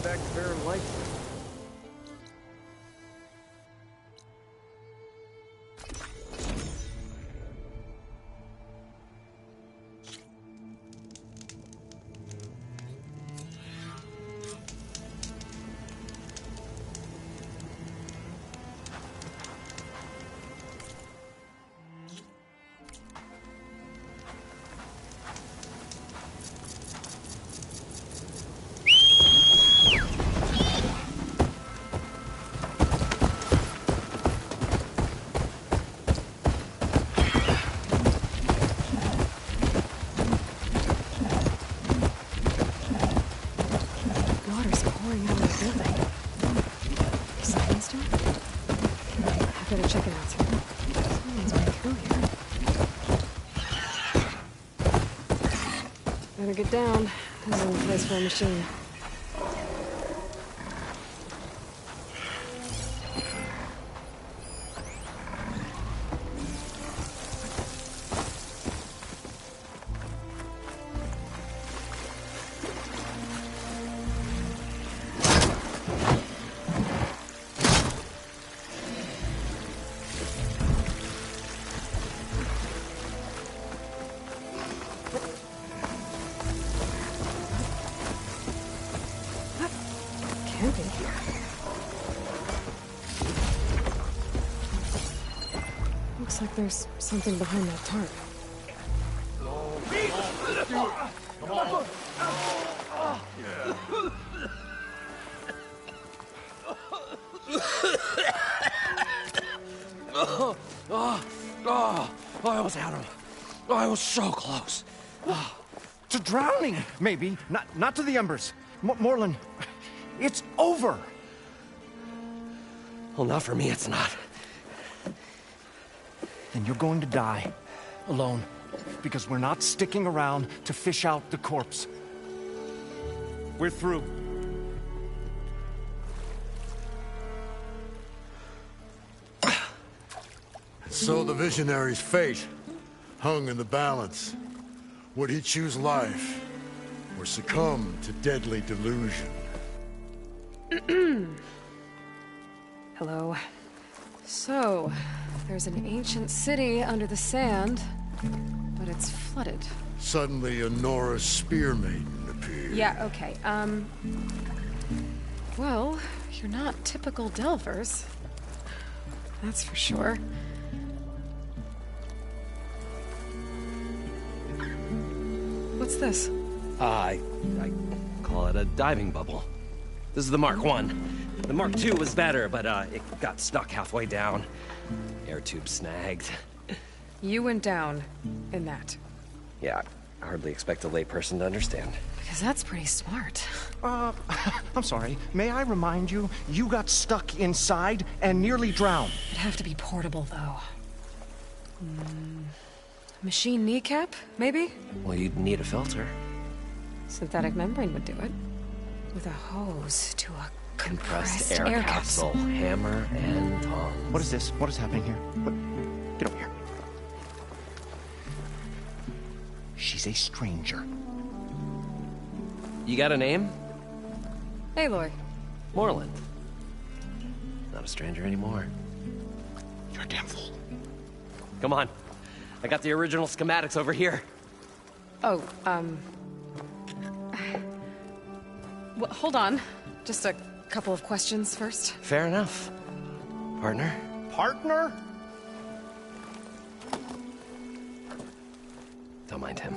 back to Baron Light. Better get down. There's no place for a machine. Looks like there's something behind that tarp. I almost had him. I was so close. To drowning, maybe. Not to the embers. Morlund, it's over. Well, not for me, it's not. Then you're going to die. Alone. Because we're not sticking around to fish out the corpse. We're through. So the visionary's fate hung in the balance. Would he choose life or succumb to deadly delusion? Hello. So, there's an ancient city under the sand, but it's flooded. Suddenly a Nora spear maiden appeared. Yeah, okay, well, you're not typical Delvers. That's for sure. What's this? I call it a diving bubble. This is the Mark 1. The Mark 2 was better, but it got stuck halfway down. Air tube snagged. You went down in that. Yeah, I hardly expect a layperson to understand. Because that's pretty smart. I'm sorry. May I remind you, you got stuck inside and nearly drowned. It'd have to be portable, though. Machine kneecap, maybe? Well, you'd need a filter. Synthetic membrane would do it. With a hose to a compressed air capsule. Hammer and tongs. What is this? What is happening here? Get over here. She's a stranger. You got a name? Aloy. Morlund. Not a stranger anymore. You're a damn fool. Come on. I got the original schematics over here. Oh, well, hold on. Just a couple of questions first. Fair enough. Partner? Partner? Don't mind him.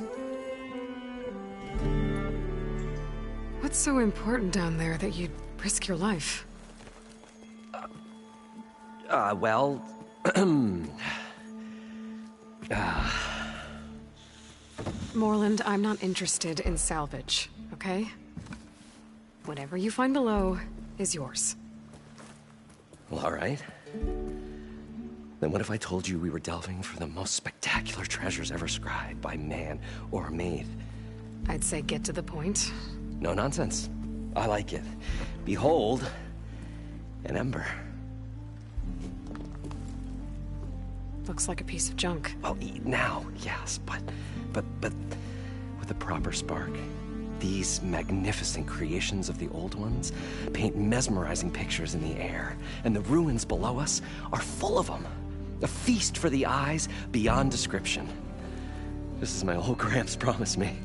What's so important down there that you'd risk your life? Well... Morlund, I'm not interested in salvage, okay? Whatever you find below is yours. Well, all right. Then what if I told you we were delving for the most spectacular treasures ever scribed by man or maid? I'd say get to the point. No nonsense. I like it. Behold, an ember. Looks like a piece of junk. Well, now, yes, but with a proper spark. These magnificent creations of the old ones paint mesmerizing pictures in the air, and the ruins below us are full of them. A feast for the eyes beyond description. Just as my old Gramps promised me.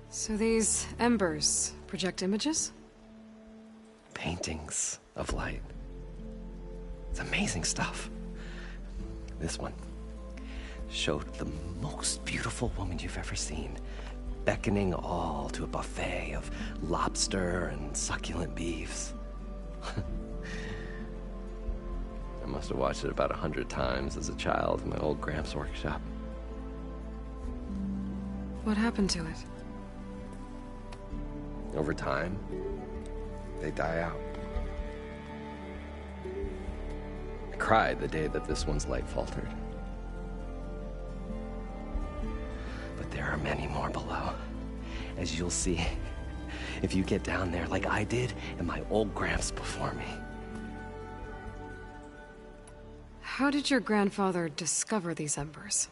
So these embers project images? Paintings of light. It's amazing stuff. This one showed the most beautiful woman you've ever seen, beckoning all to a buffet of lobster and succulent beefs. I must have watched it about 100 times as a child in my old Gramps' workshop. What happened to it? Over time, they die out. I cried the day that this one's light faltered. But there are many more below, as you'll see if you get down there like I did and my old Gramps before me. How did your grandfather discover these embers?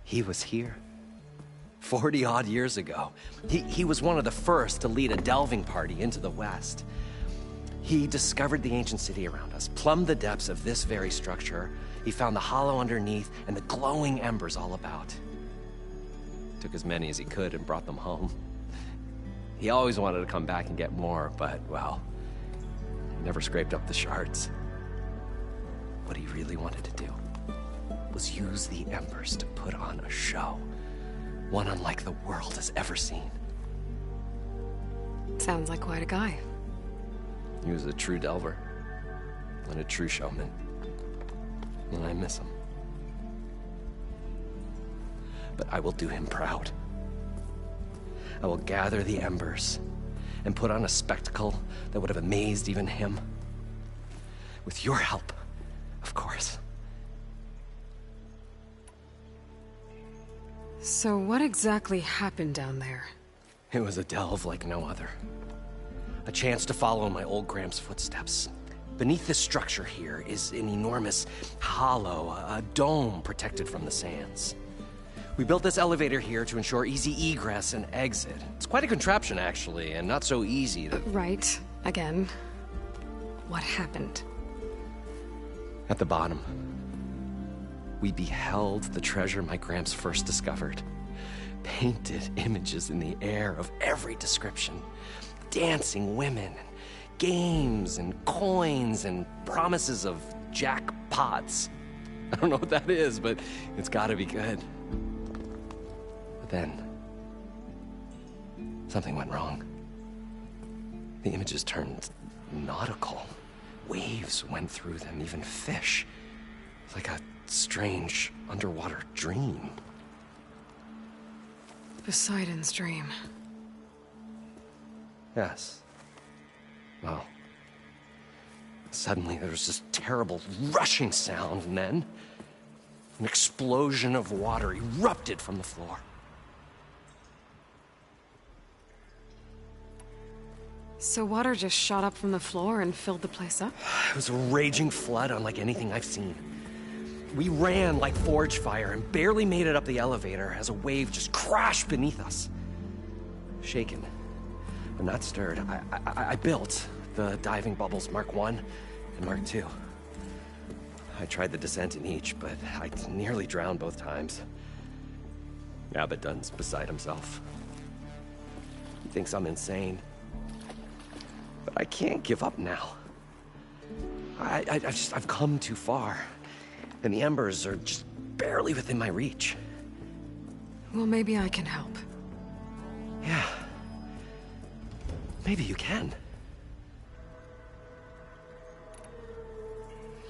He was here 40-odd years ago. He was one of the first to lead a delving party into the West. He discovered the ancient city around us, plumbed the depths of this very structure. He found the hollow underneath and the glowing embers all about. Took as many as he could and brought them home. He always wanted to come back and get more, but, well, never scraped up the shards. What he really wanted to do was use the embers to put on a show. One unlike the world has ever seen. Sounds like quite a guy. He was a true delver and a true showman. And I miss him. But I will do him proud. I will gather the embers and put on a spectacle that would have amazed even him. With your help, of course. So what exactly happened down there? It was a delve like no other. A chance to follow in my old Gramps' footsteps. Beneath this structure here is an enormous hollow, a dome protected from the sands. We built this elevator here to ensure easy egress and exit. It's quite a contraption, actually, and not so easy to... Right. Again. What happened? At the bottom, we beheld the treasure my Gramps first discovered. Painted images in the air of every description. Dancing women, and games, and coins, and promises of jackpots. I don't know what that is, but it's gotta be good. But then, something went wrong. The images turned nautical. Waves went through them, even fish. It's like a strange underwater dream. Poseidon's dream. Yes. Well, suddenly there was this terrible rushing sound, and then an explosion of water erupted from the floor. So water just shot up from the floor and filled the place up? It was a raging flood unlike anything I've seen. We ran like forge fire and barely made it up the elevator as a wave just crashed beneath us. Shaken, but not stirred, I built the diving bubbles Mark I and Mark II. I tried the descent in each, but I nearly drowned both times. Abaddon's beside himself. He thinks I'm insane. But I can't give up now. I've come too far. And the embers are just barely within my reach. Well, maybe I can help. Yeah. Maybe you can.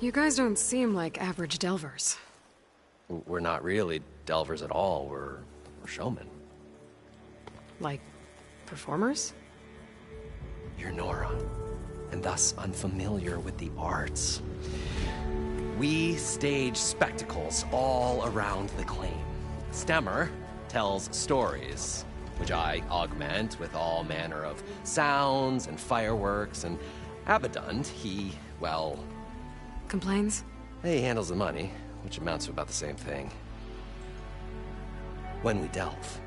You guys don't seem like average delvers. We're not really delvers at all. We're showmen. Like, performers? You're Nora, and thus unfamiliar with the arts. We stage spectacles all around the claim. Stemmer tells stories, which I augment with all manner of sounds and fireworks, and Abaddon, he, well... Complains? He handles the money, which amounts to about the same thing. When we delve,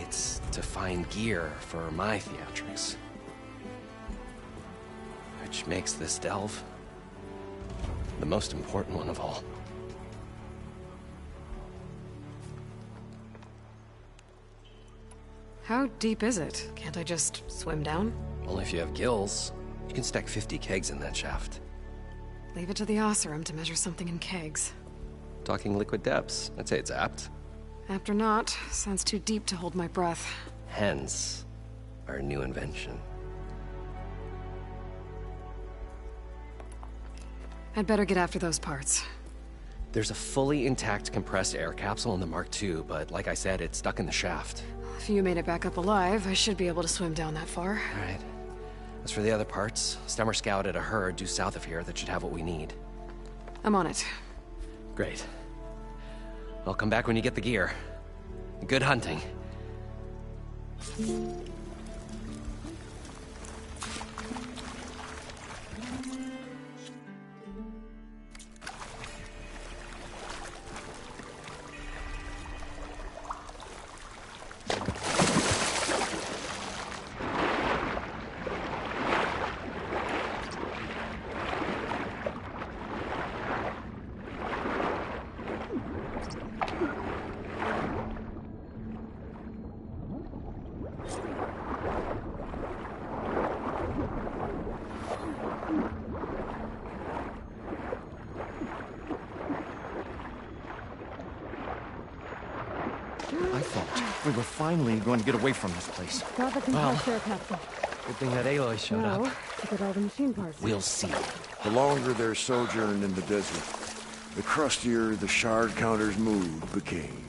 it's to find gear for my theatrics. Which makes this delve the most important one of all. How deep is it? Can't I just swim down? Only if you have gills. You can stack 50 kegs in that shaft. Leave it to the Oseram to measure something in kegs. Talking liquid depths, I'd say it's apt. Apt or not, sounds too deep to hold my breath. Hence, our new invention. I'd better get after those parts. There's a fully intact compressed air capsule in the Mark II, but like I said, it's stuck in the shaft. If you made it back up alive, I should be able to swim down that far. All right. As for the other parts, Stemmer scouted a herd due south of here that should have what we need. I'm on it. Great. I'll come back when you get the gear. Good hunting. I thought we were finally going to get away from this place. Got the compressed air capsule. Good thing that Aloy showed No, up. to get all the machine parts. We'll see. The longer their sojourn in the desert, the crustier the shard counter's mood became.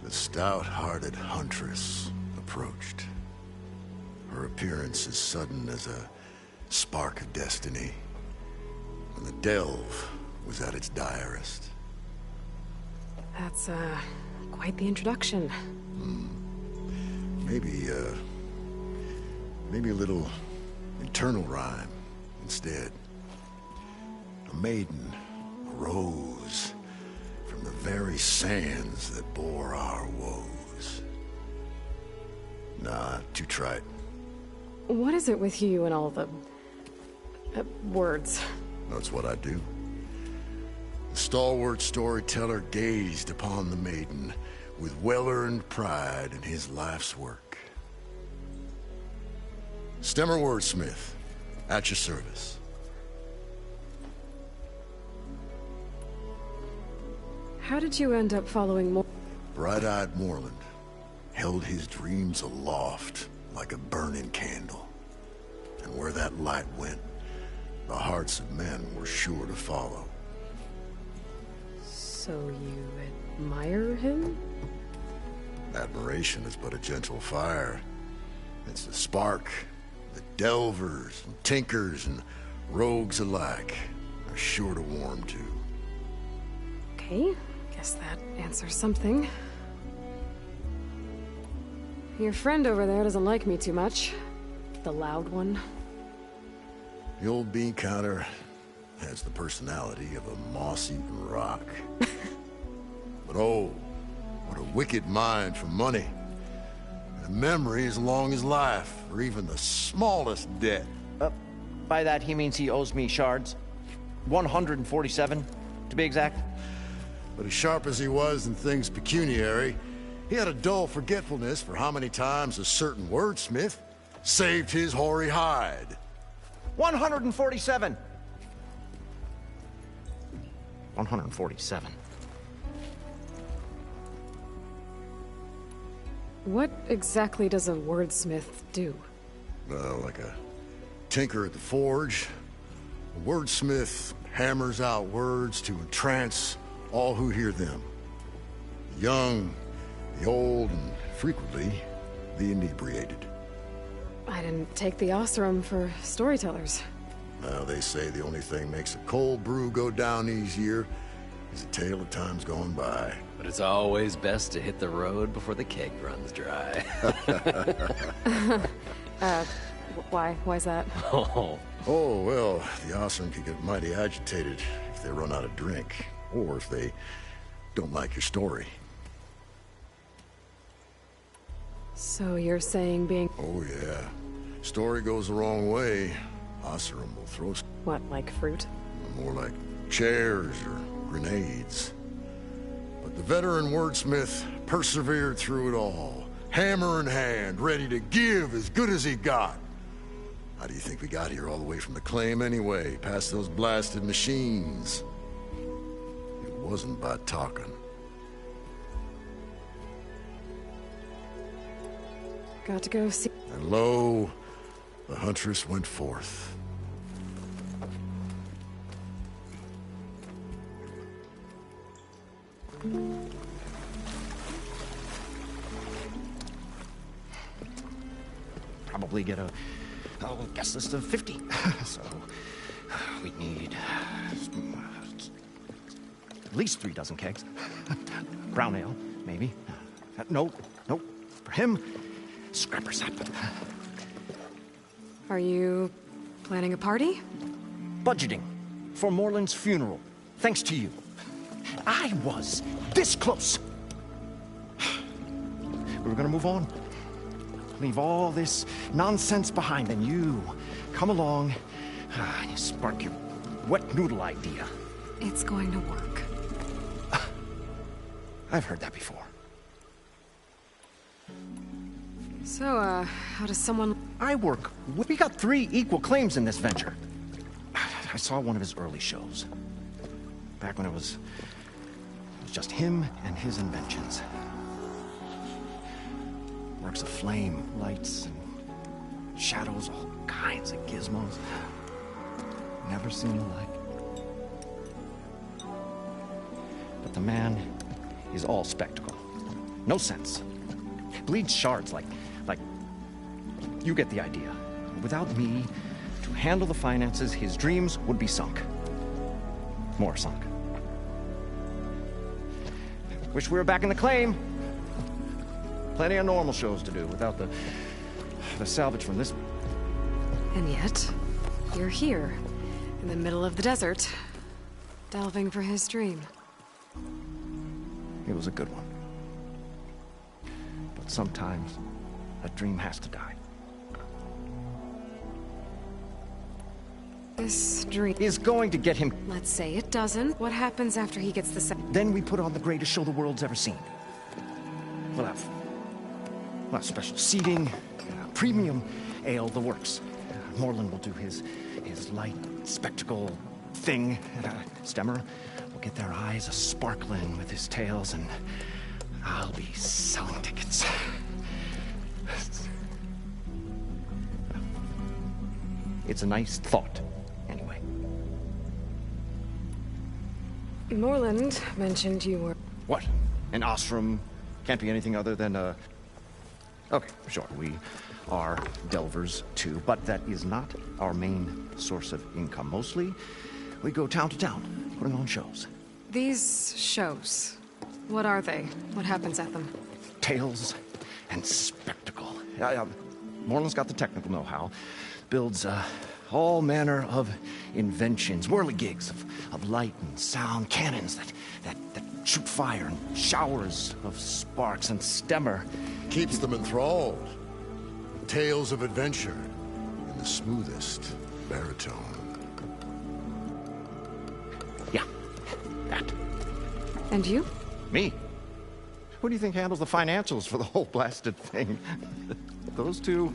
The stout-hearted huntress approached. Her appearance as sudden as a spark of destiny. And the delve was at its direst. That's, quite the introduction. Maybe a little internal rhyme instead. A maiden arose from the very sands that bore our woes. Nah, too trite. What is it with you and all the... words? That's what I do. The stalwart storyteller gazed upon the maiden with well-earned pride in his life's work. Stemmer wordsmith, at your service. How did you end up following more? Bright-eyed Moreland held his dreams aloft like a burning candle. And where that light went, the hearts of men were sure to follow. So you admire him? Admiration is but a gentle fire. It's the spark that delvers and tinkers and rogues alike are sure to warm to. Okay, guess that answers something. Your friend over there doesn't like me too much. The loud one. The old bean counter has the personality of a moss-eaten rock. But oh, what a wicked mind for money. And a memory as long as life, or even the smallest debt. By that, he means he owes me shards. 147, to be exact. But as sharp as he was in things pecuniary, he had a dull forgetfulness for how many times a certain wordsmith saved his hoary hide. 147. 147. What exactly does a wordsmith do? Like a tinker at the forge, a wordsmith hammers out words to entrance all who hear them. The young, the old, and frequently the inebriated. I didn't take the Oseram for storytellers. Now, they say the only thing makes a cold brew go down easier is a tale of times gone by. But it's always best to hit the road before the keg runs dry. Why? Why's that? Oh, Oh, well, the Oseram could get mighty agitated if they run out of drink, or if they don't like your story. So you're saying being... Oh, yeah. Story goes the wrong way, Oseram will throw What, like fruit? more like chairs or grenades. But the veteran wordsmith persevered through it all, hammer in hand, ready to give as good as he got. How do you think we got here all the way from the claim anyway, past those blasted machines? It wasn't by talking. Got to go see... And lo, the huntress went forth. Probably get a guest list of 50. So we need at least 3 dozen kegs. Brown ale, maybe. Nope. For him, scrapper sap. Are you planning a party? Budgeting for Moreland's funeral, thanks to you. I was this close. We were gonna move on. Leave all this nonsense behind, and you come along and you spark your wet noodle idea. It's going to work. I've heard that before. So, how does someone... We got 3 equal claims in this venture. I saw one of his early shows. Back when it was just him and his inventions. Works of flame, lights, and shadows, all kinds of gizmos. Never seen the like. But the man is all spectacle. No sense. Bleeds shards like... You get the idea. Without me to handle the finances, his dreams would be sunk. More sunk. Wish we were back in the claim. Plenty of normal shows to do without the salvage from this. And yet, you're here, in the middle of the desert, delving for his dream. It was a good one. But sometimes, a dream has to die. This dream... Is going to get him... Let's say it doesn't. What happens after he gets the... Then we put on the greatest show the world's ever seen. We'll have special seating, premium ale, the works. Moreland will do his light spectacle thing. Stemmer will get their eyes a-sparkling with his tales, and I'll be selling tickets. It's a nice thought, anyway. Moreland mentioned you were... What? An Oseram can't be anything other than a... Okay, sure, we are delvers too, but that is not our main source of income. Mostly, we go town to town, putting on shows. These shows, what are they? What happens at them? Tales and spectacle. Moreland's got the technical know-how. Builds all manner of inventions, whirligigs of light and sound, cannons that shoot fire, and showers of sparks, and Stemmer Keeps them enthralled. Tales of adventure in the smoothest baritone. Yeah, that. And you? Me? Who do you think handles the financials for the whole blasted thing? Those two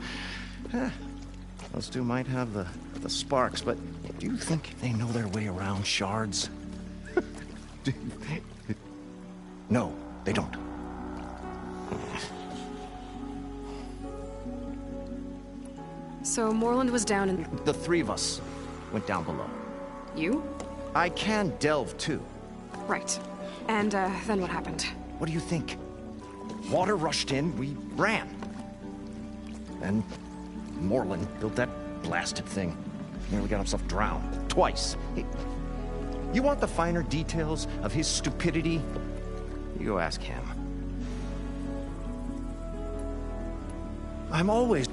might have the sparks, but do you think they know their way around shards? No, they don't. So Moreland was down in... The 3 of us went down below. You? I can delve too. Right. And, then what happened? What do you think? Water rushed in, we ran. And Moreland built that blasted thing. Nearly got himself drowned. Twice. You want the finer details of his stupidity? You go ask him. I'm always...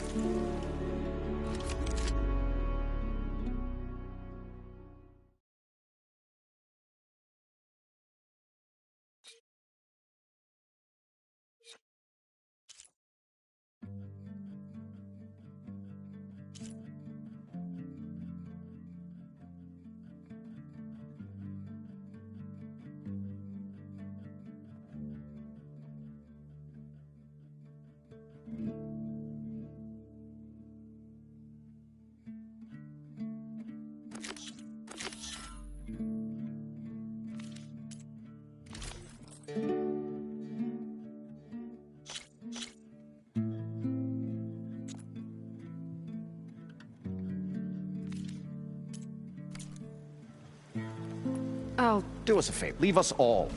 I'll... Do us a favor. Leave us all.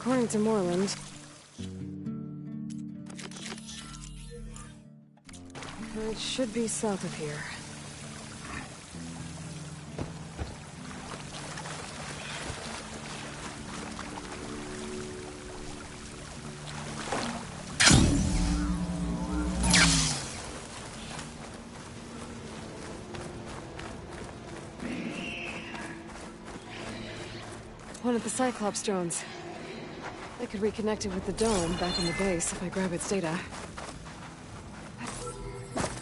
According to Moreland... It should be south of here. One of the Cyclops drones. I could reconnect it with the dome back in the base if I grab its data.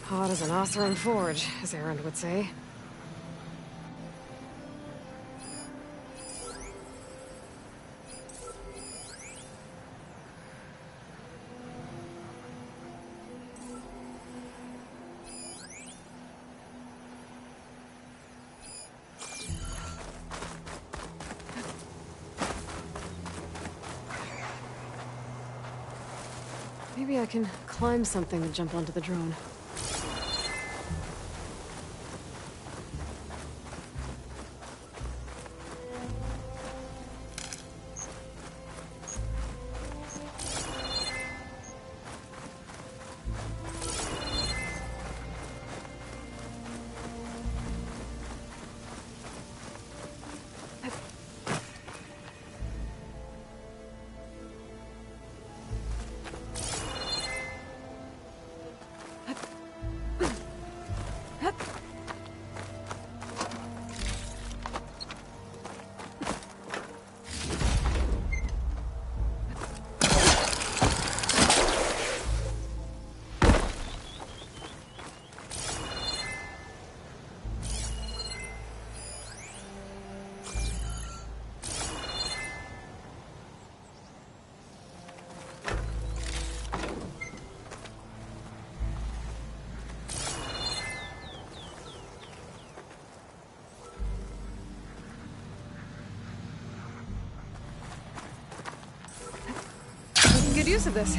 Hot as an Oseram forge, as Aaron would say. Maybe I can climb something and jump onto the drone. Good use of this.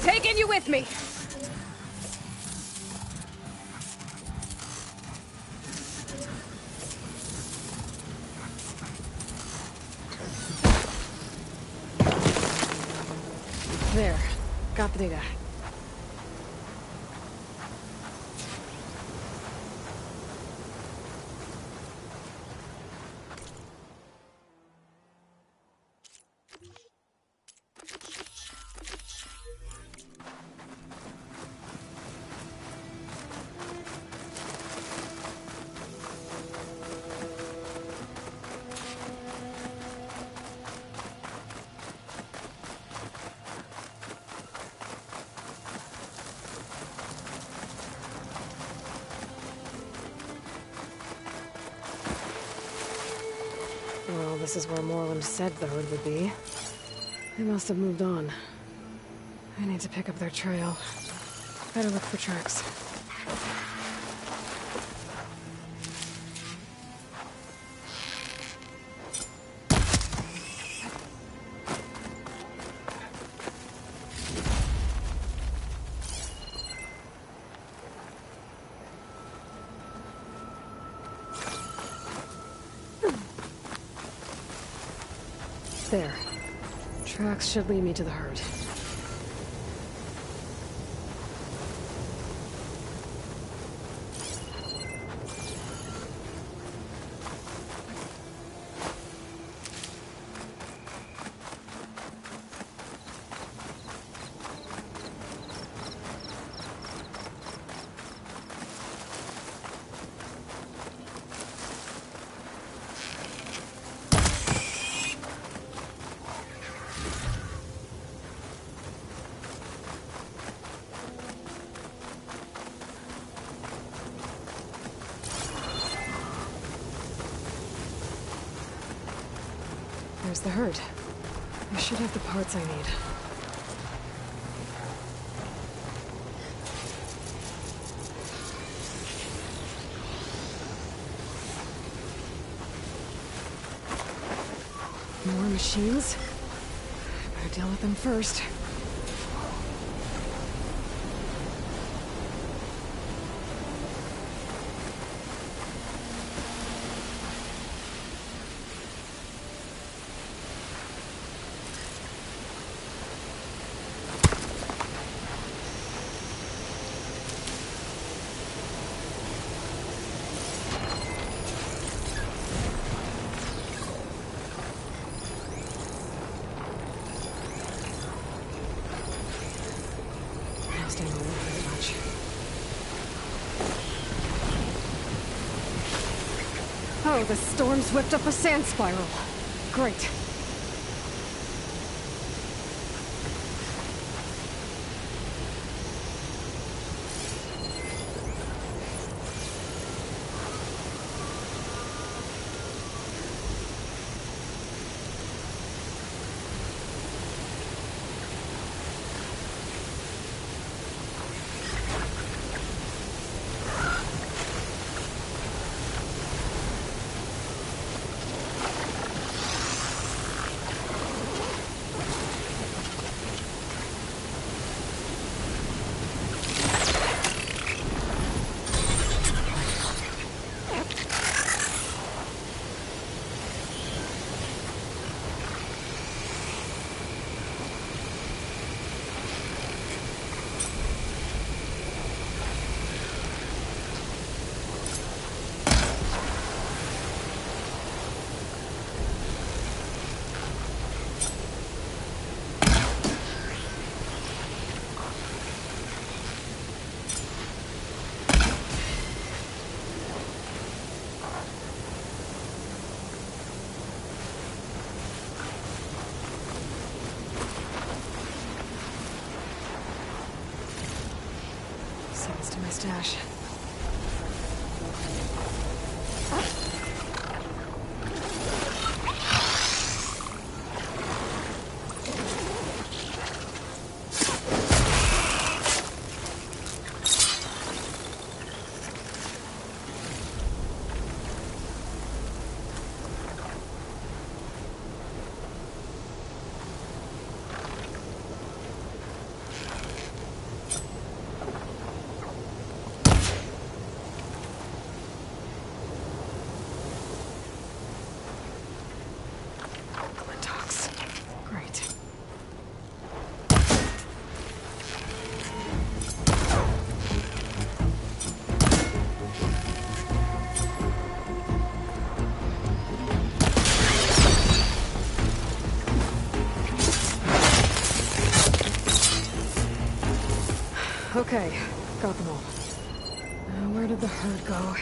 Taking you with me! There. Got the data. Well, this is where Moreland said the herd would be. They must have moved on. I need to pick up their trail. Better look for tracks. There. Tracks should lead me to the herd. There's the herd. I should have the parts I need. More machines? I better deal with them first. Staying away very much. Oh, the storm's whipped up a sand spiral. Great. Seems to my stash. Okay, got them all. Now, where did the herd go?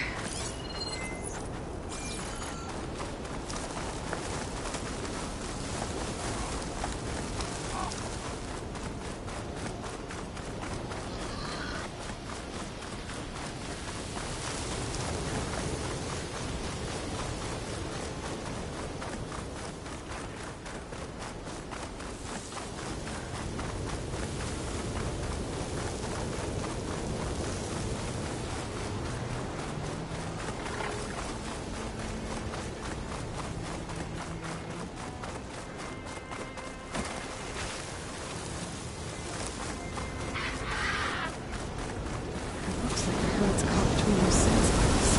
Looks like the herd's caught between those sand spikes.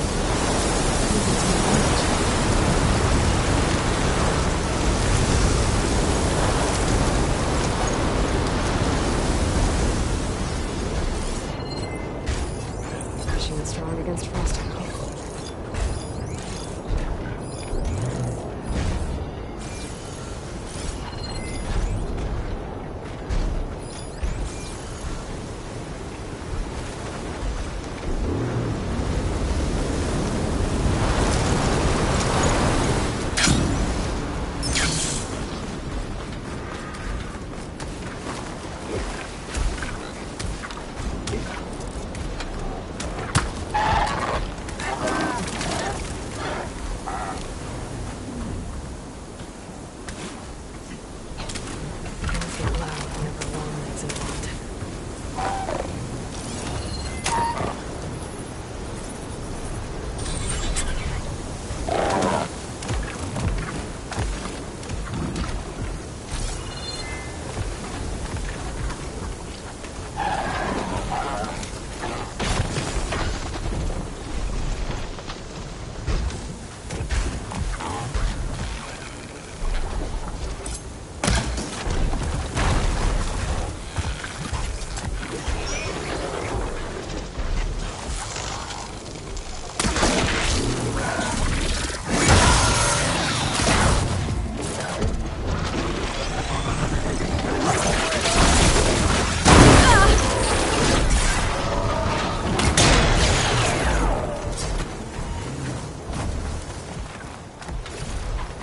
Maybe it's more damage. Machine strong against frost. Things get loud whenever long legs involved.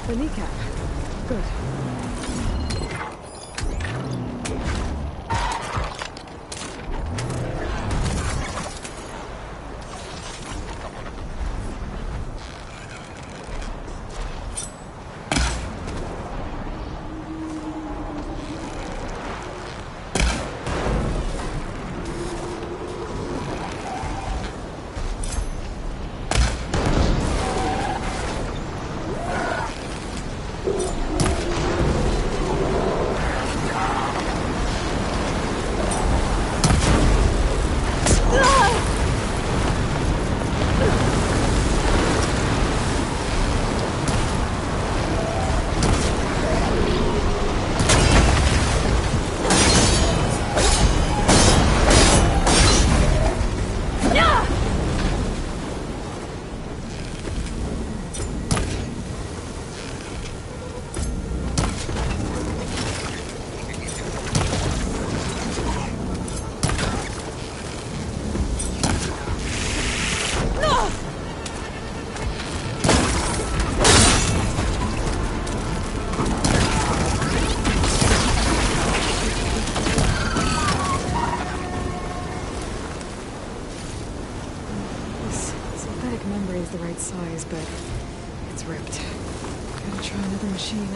The kneecap. Good. Membrane's the right size, but it's ripped. Gotta try another machine.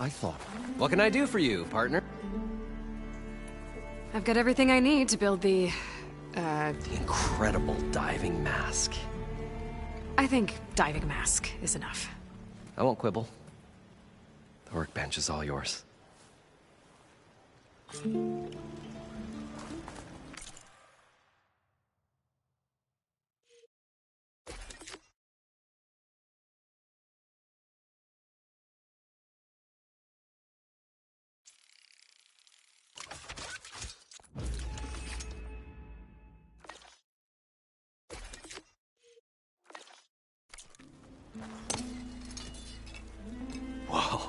I thought... What can I do for you, partner? I've got everything I need to build the incredible diving mask. I think diving mask is enough. I won't quibble. The workbench is all yours. Whoa.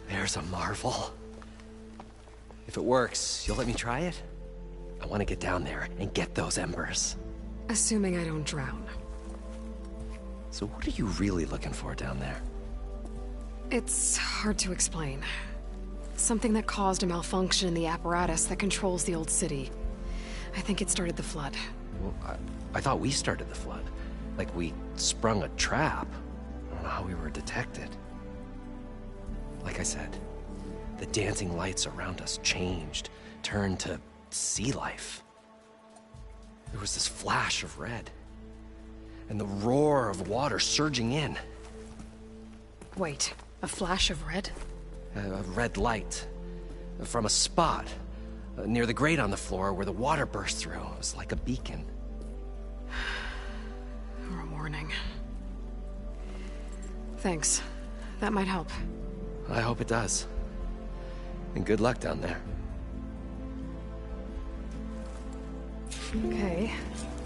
There's a marvel. If it works, you'll let me try it? I want to get down there and get those embers. Assuming I don't drown. So what are you really looking for down there? It's hard to explain. Something that caused a malfunction in the apparatus that controls the old city. I think it started the flood. Well, I thought we started the flood. Like we sprung a trap. I don't know how we were detected. Like I said, the dancing lights around us changed, turned to sea life. There was this flash of red, and the roar of water surging in. Wait, a flash of red? A red light from a spot near the grate on the floor where the water burst through. It was like a beacon. Or a warning. Thanks. That might help. I hope it does. And good luck down there. Okay,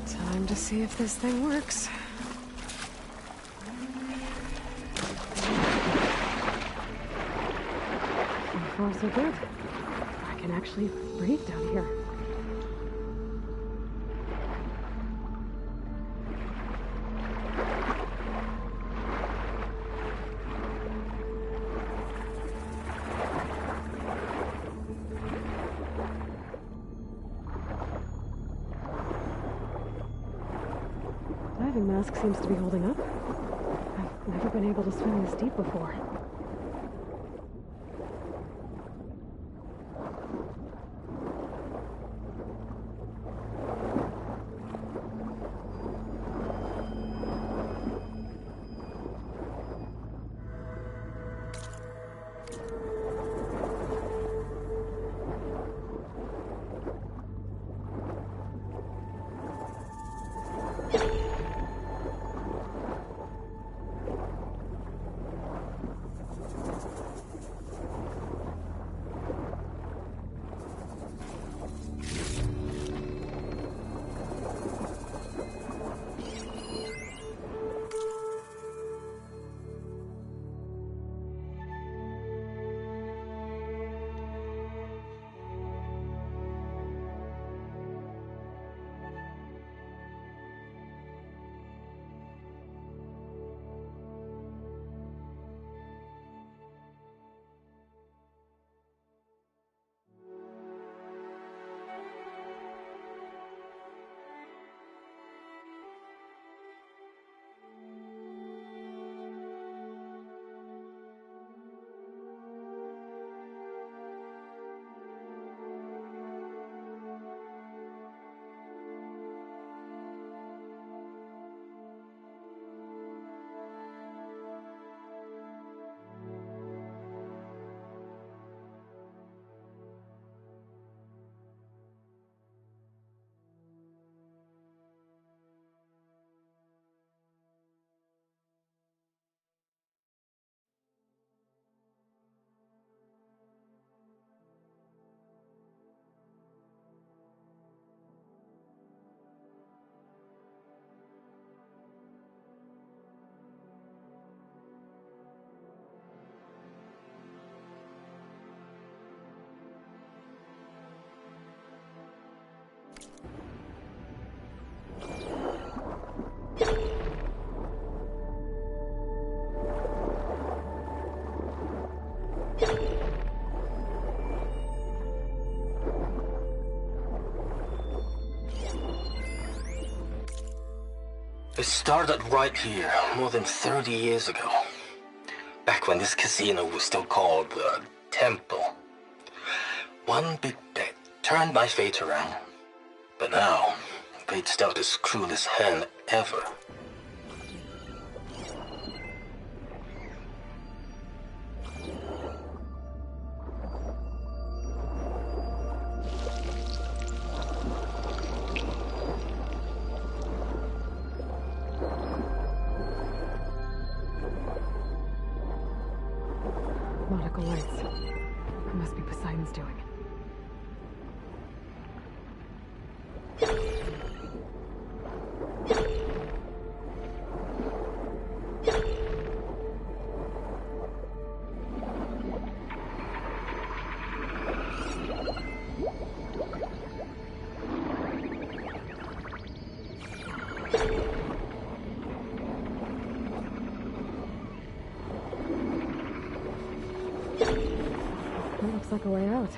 time to see if this thing works. So far, so good. I can actually breathe down here. Diving mask seems to be holding up. I've never been able to swim this deep before. It started right here, more than 30 years ago. Back when this casino was still called the Temple. One big bet turned my fate around. But now, fate's dealt its cruelest hand ever. Nautical lights. It must be Poseidon's doing. That looks like a way out.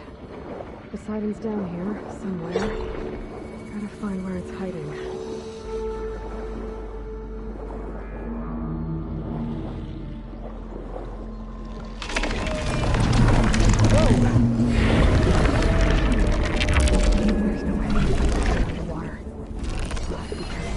Poseidon's down here, somewhere. Gotta find where it's hiding. There's no way to get out of the water. I'll have to be careful.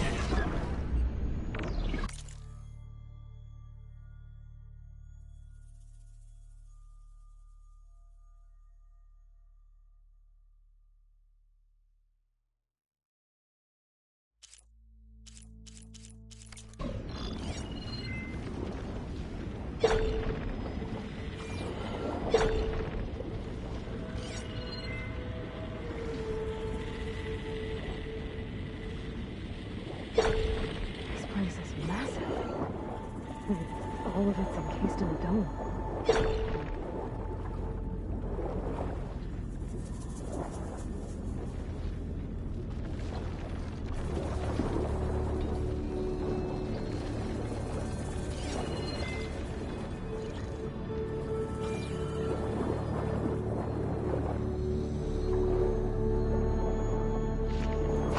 This place is massive. All of it's encased in a dome.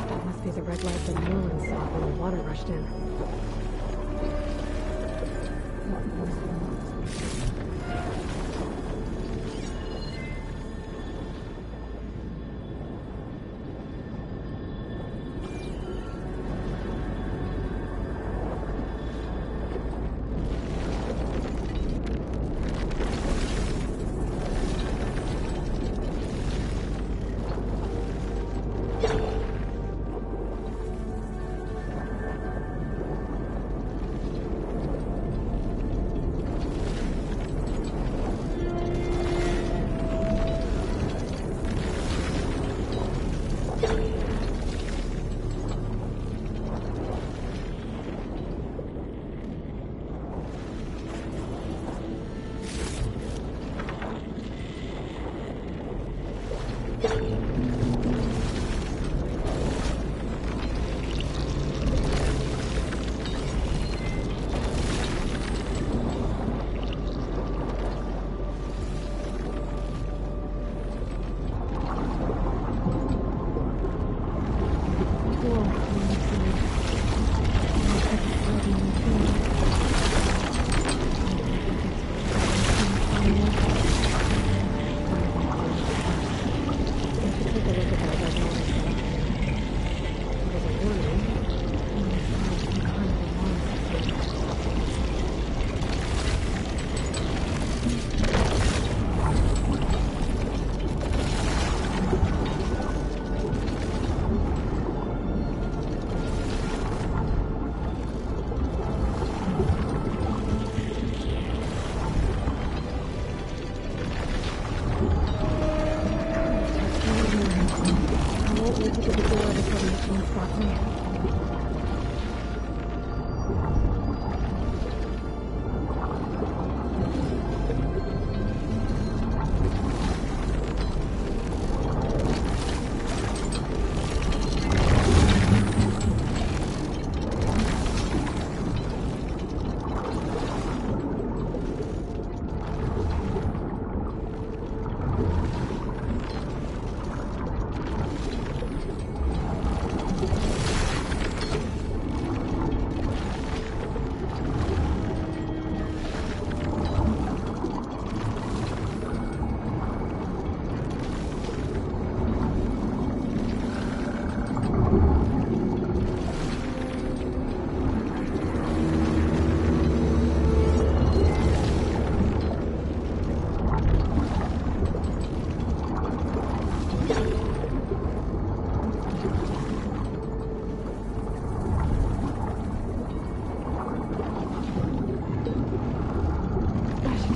That must be the red light that Merlin saw when the water rushed in.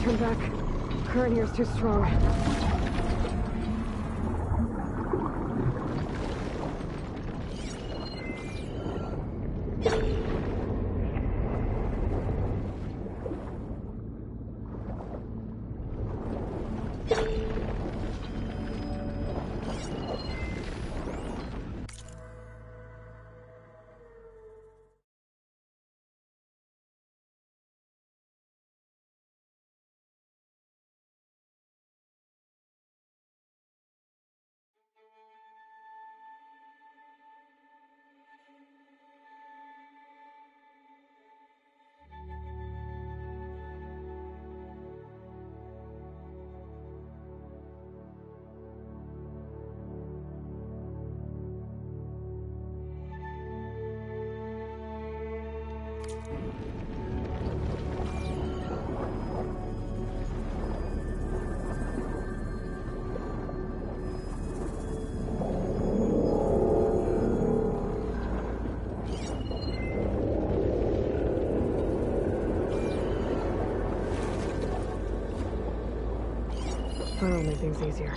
Turn back. Current here is too strong. That'll make things easier.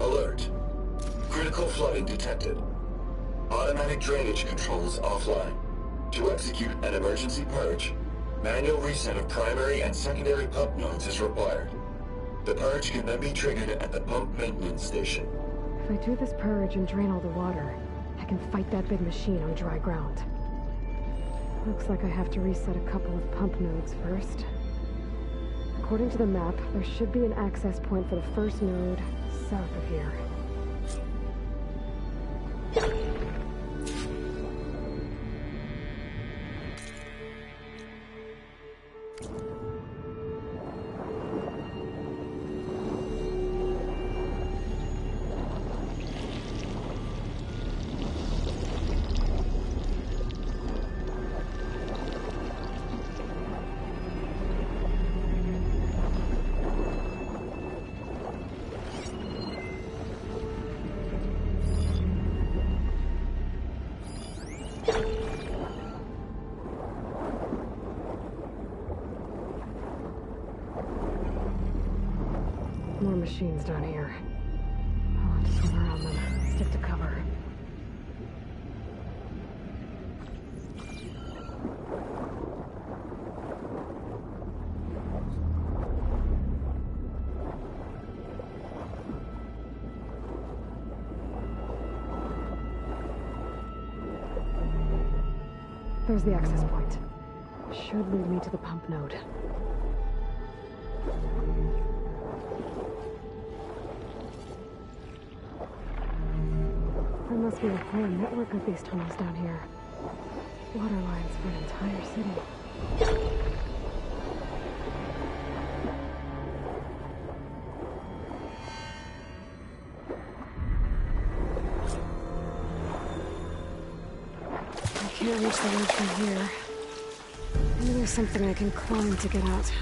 Alert. Critical flooding detected. Automatic drainage controls offline. To execute an emergency purge, manual reset of primary and secondary pump nodes is required. The purge can then be triggered at the pump maintenance station. If I do this purge and drain all the water, I can fight that big machine on dry ground. Looks like I have to reset a couple of pump nodes first. According to the map, there should be an access point for the first node south of here. More machines down here. I'll have to swim around them. Stick to cover. There's the access point. Should lead me to the pump node. There must be a whole network of these tunnels down here. Water lines for an entire city. I can't reach the ledge from here. Maybe there's something I can climb to get out.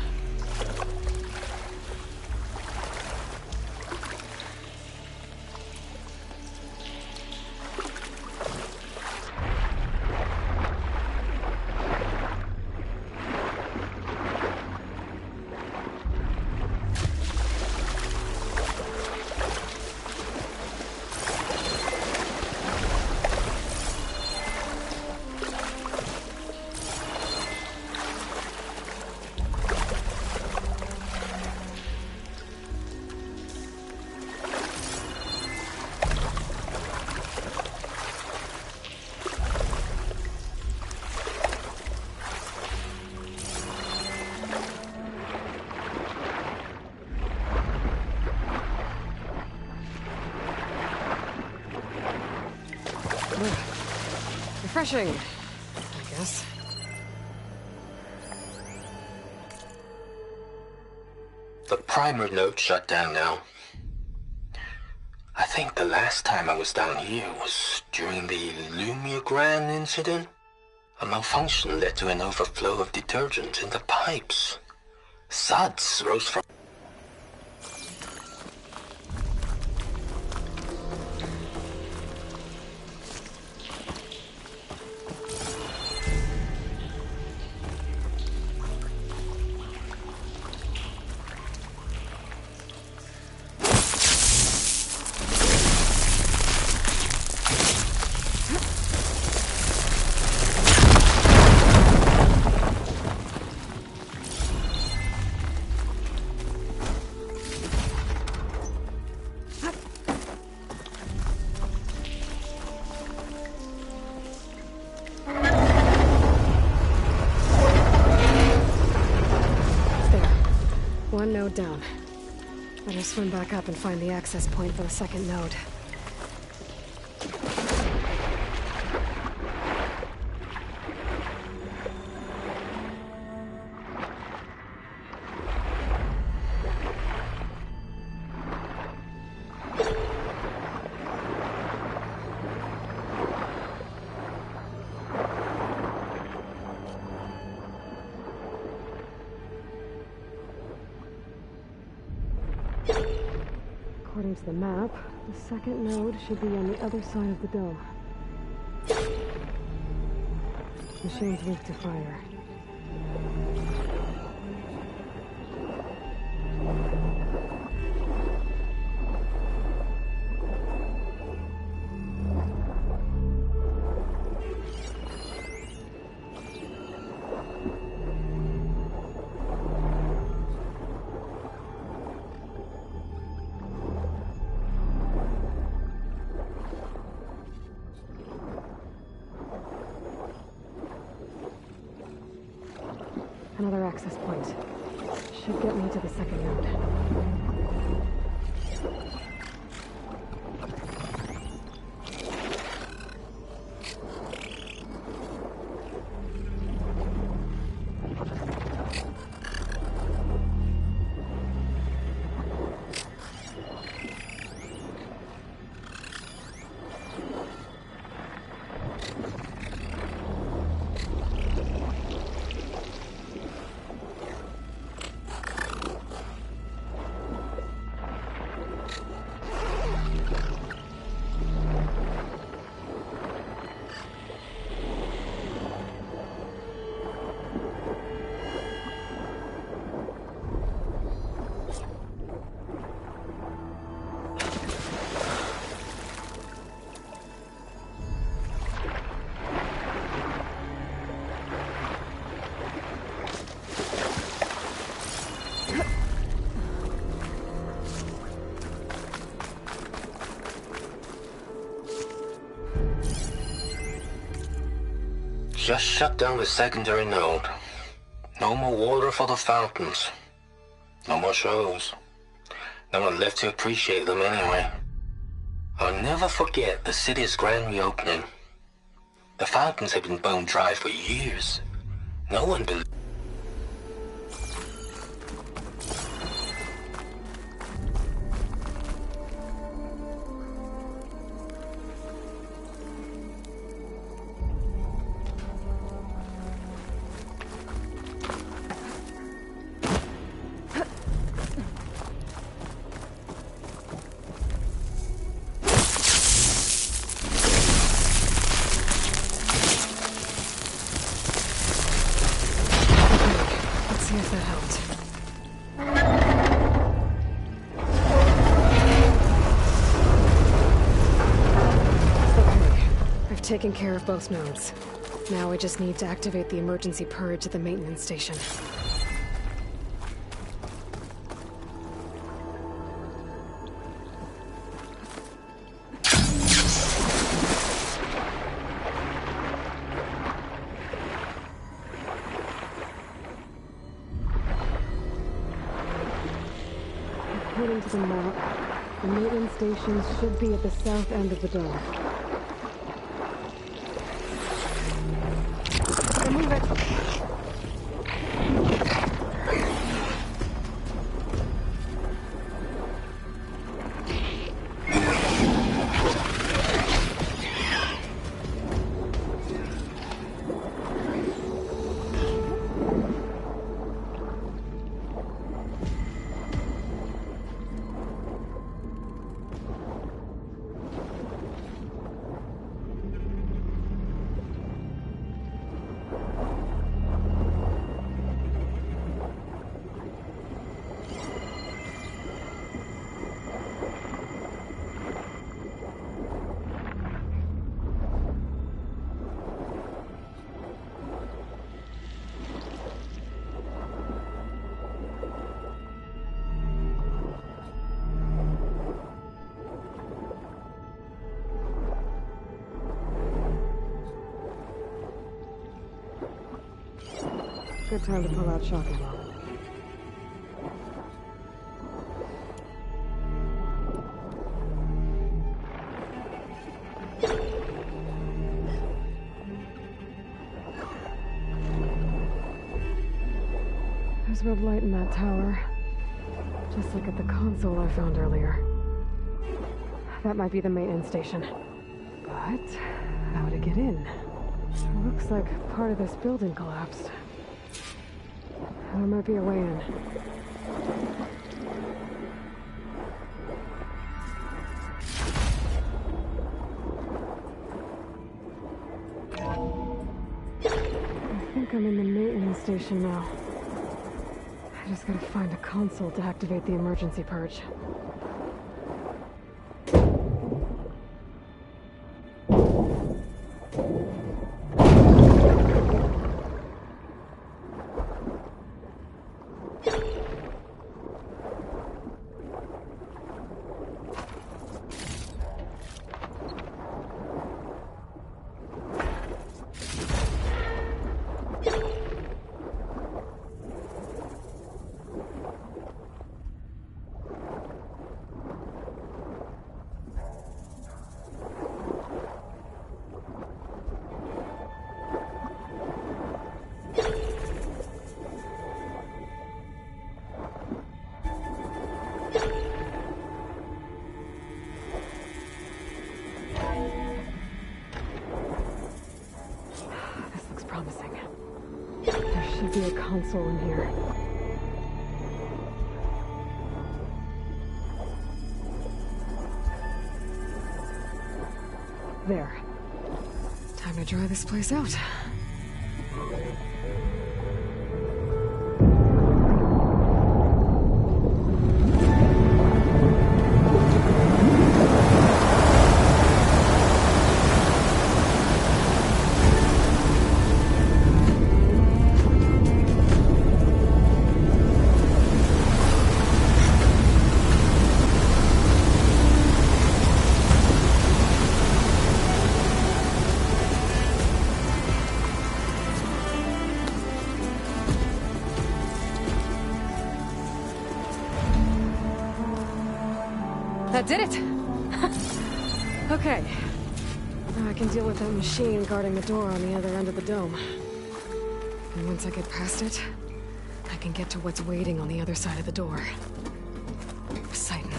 crashing, I guess. The primer node shut down now. I think the last time I was down here was during the Lumiogran incident. A malfunction led to an overflow of detergent in the pipes. Suds rose from... One node down. Better swim back up and find the access point for the second node. According to the map, the second node should be on the other side of the dome. Machine's weak to fire. Another access point. Should get me to the second node. Just shut down the secondary node. No more water for the fountains. No more shows. No one left to appreciate them anyway. I'll never forget the city's grand reopening. The fountains had been bone dry for years. No one believed. See if that helped. Okay, I've taken care of both nodes. Now I just need to activate the emergency purge at the maintenance station. According to the map, the maintenance stations should be at the south end of the dome. good time to pull out shock ammo. There's red light in that tower. Just like at the console I found earlier. That might be the maintenance station. But how to get in? It looks like part of this building collapsed. There might be a way in. I think I'm in the maintenance station now. I just gotta find a console to activate the emergency purge. Should be a console in here. There. Time to dry this place out. That did it! Okay. Now I can deal with that machine guarding the door on the other end of the dome. And once I get past it, I can get to what's waiting on the other side of the door. Poseidon.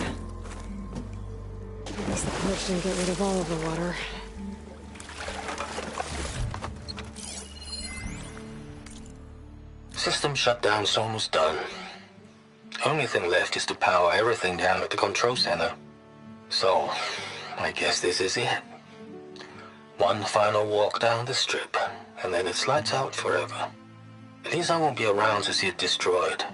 At least the purge didn't get rid of all of the water. System shutdown's almost done. Only thing left is to power everything down at the control center. So, I guess this is it. One final walk down the strip, and then it's lights out forever. At least I won't be around to see it destroyed.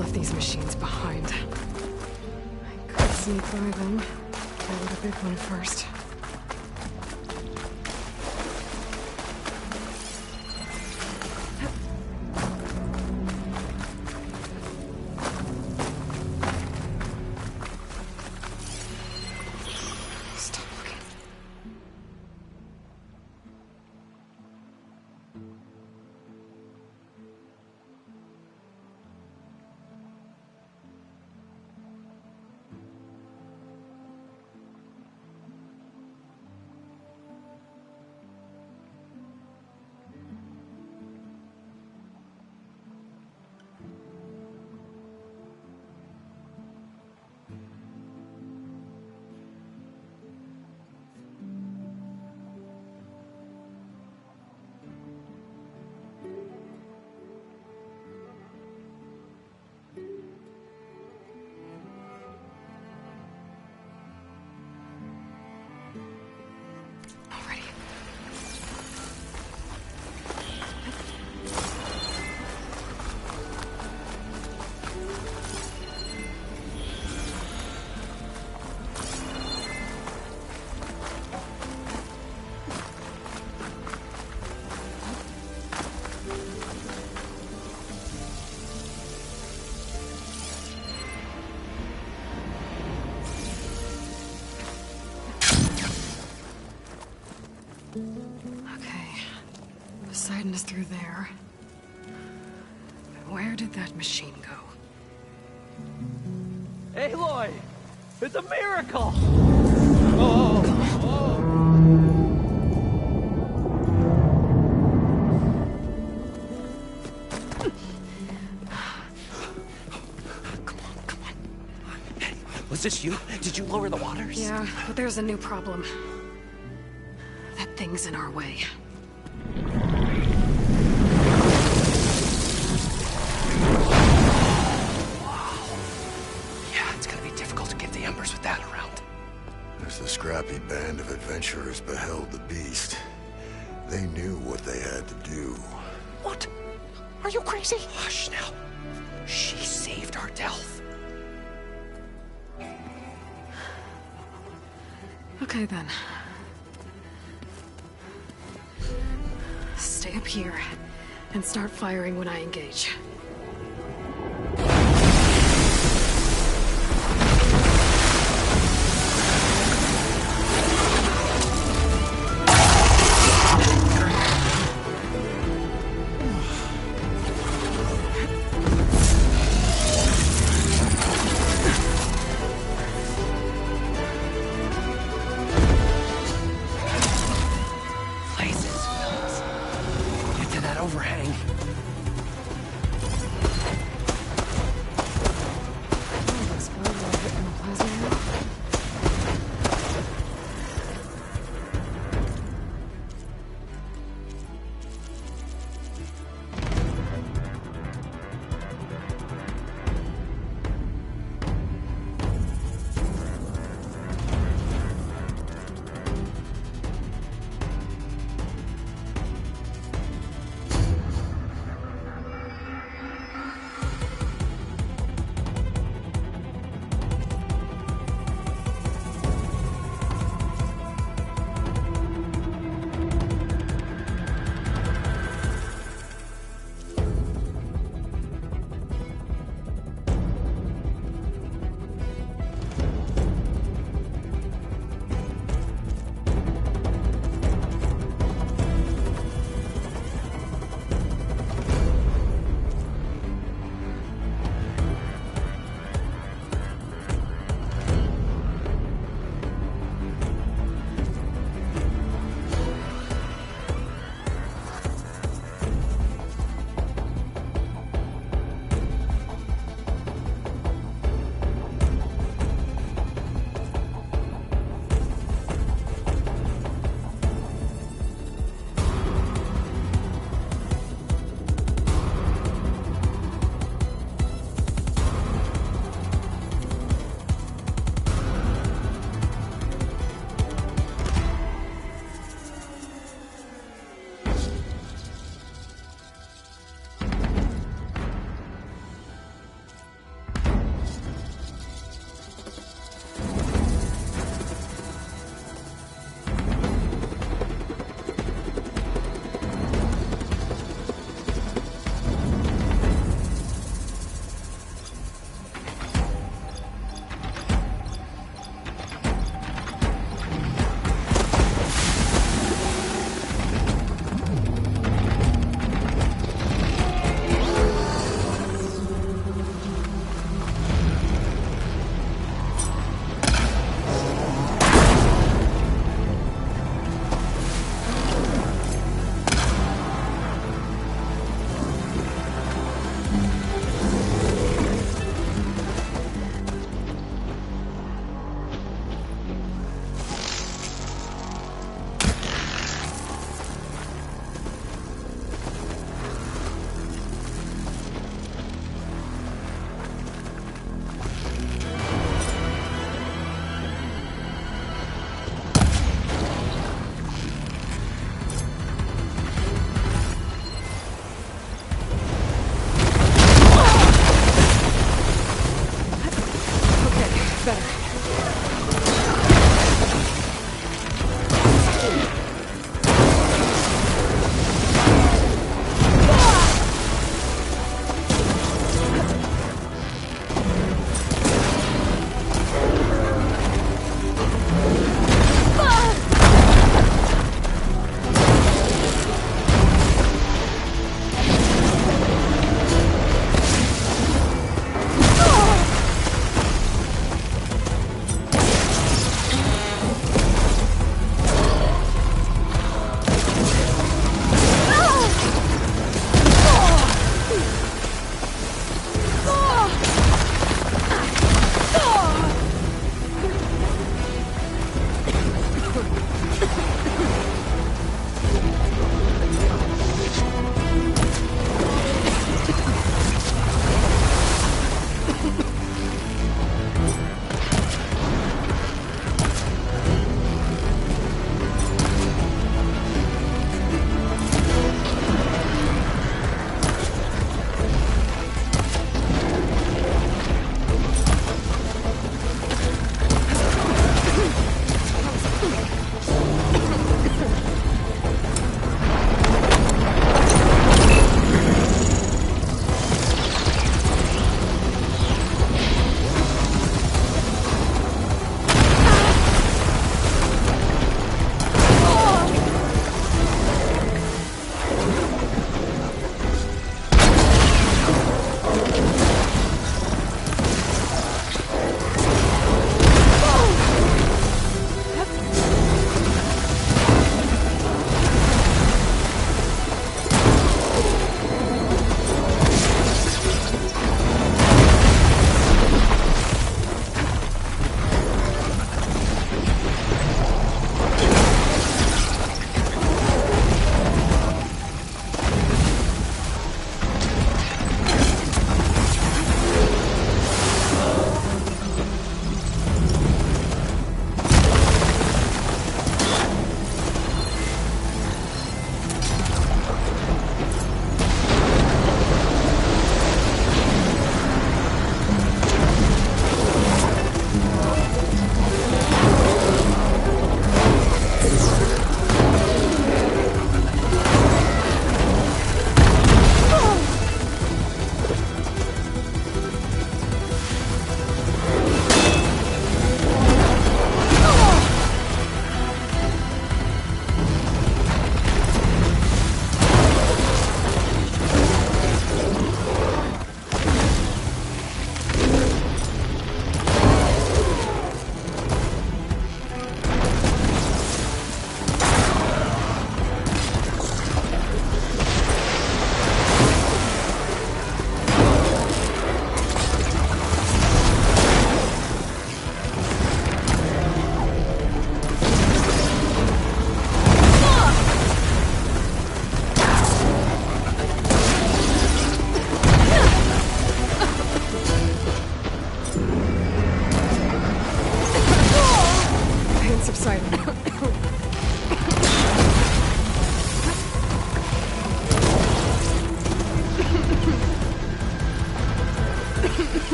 Left these machines behind. I could sneak by them. Deal with the big one first. Stop looking. Okay. Poseidon is through there. Where did that machine go? Aloy! It's a miracle! Come on. Was this you? Did you lower the waters? Yeah, but there's a new problem. That thing's in our way. Yeah, it's gonna be difficult to get the embers with that around. As the scrappy band of adventurers beheld the beast, they knew what they had to do. What? Are you crazy? Hush now. She saved our Delph. Okay then. Stay up here and start firing when I engage. Overhang.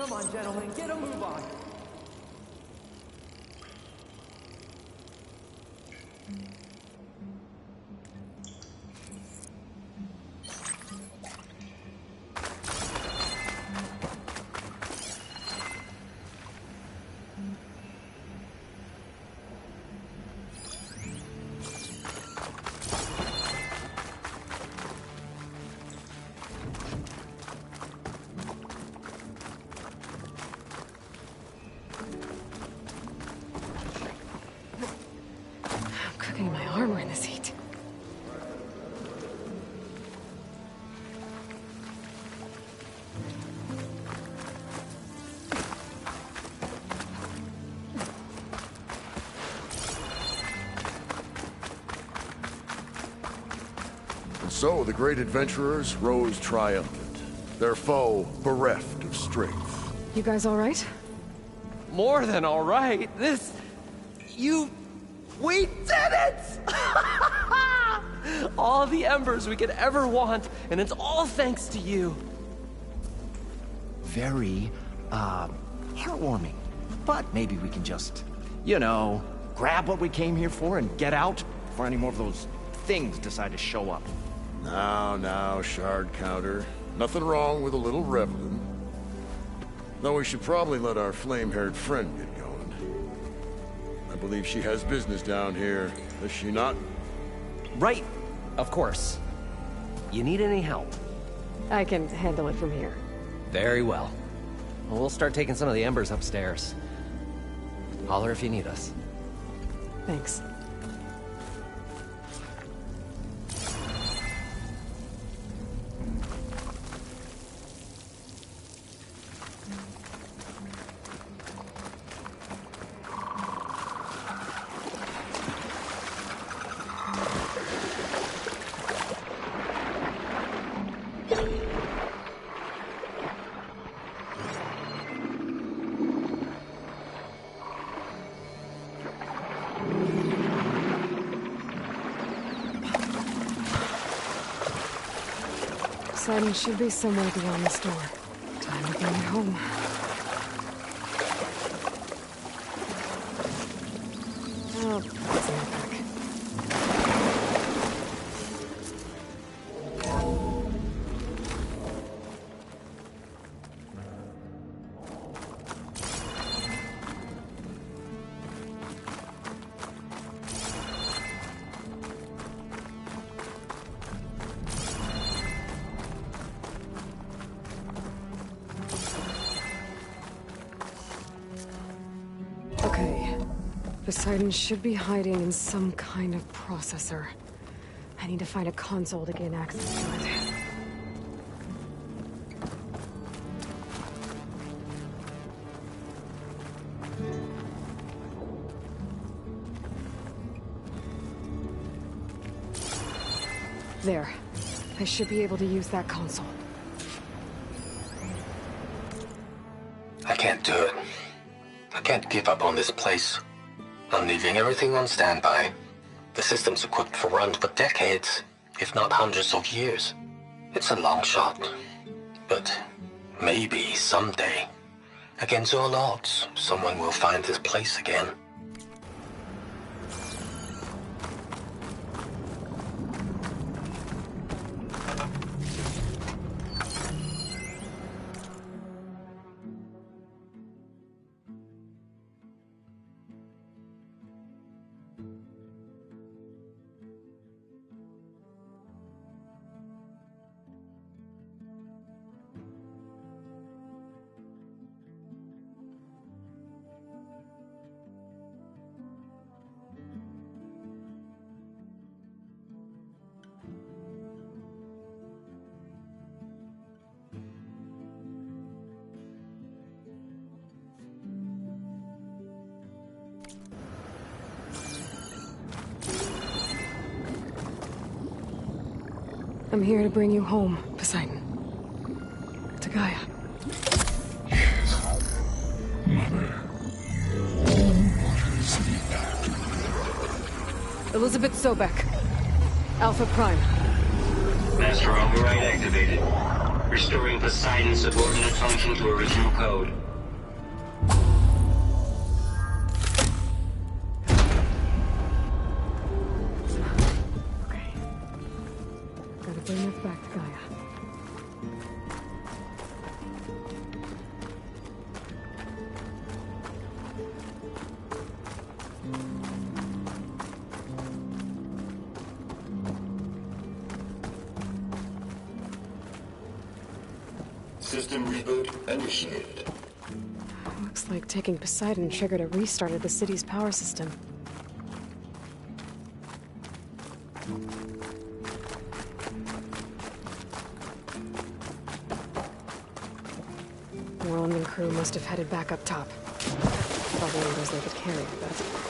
Come on, gentlemen, get a move on. Cooking my armor in this heat. And so the great adventurers rose triumphant, their foe bereft of strength. You guys all right? More than all right. We did it! All the embers we could ever want, and it's all thanks to you. Very, heartwarming. But maybe we can just, you know, grab what we came here for and get out before any more of those things decide to show up. Now, Shard Counter. Nothing wrong with a little reveling. Though we should probably let our flame-haired friend get going. I believe she has business down here, does she not? Right, of course. You need any help? I can handle it from here. Very well. We'll start taking some of the embers upstairs. Holler if you need us. Thanks. Poseidon should be somewhere beyond this door. Time to bring it home. Oh, it's in the back. Okay. Poseidon should be hiding in some kind of processor. I need to find a console to gain access to it. There. I should be able to use that console. I can't do it. I can't give up on this place. I'm leaving everything on standby. The system's equipped for runs for decades, if not hundreds of years. It's a long shot. But maybe someday, against all odds, someone will find this place again. I'm here to bring you home, Poseidon. To Gaia. Elizabeth Sobek. Alpha Prime. Master override activated. Restoring Poseidon's subordinate function to original code. Okay. Gotta bring this back to Gaia. System reboot initiated. Looks like taking Poseidon triggered a restart of the city's power system. Roland and crew must have headed back up top. Probably orders they could carry, but...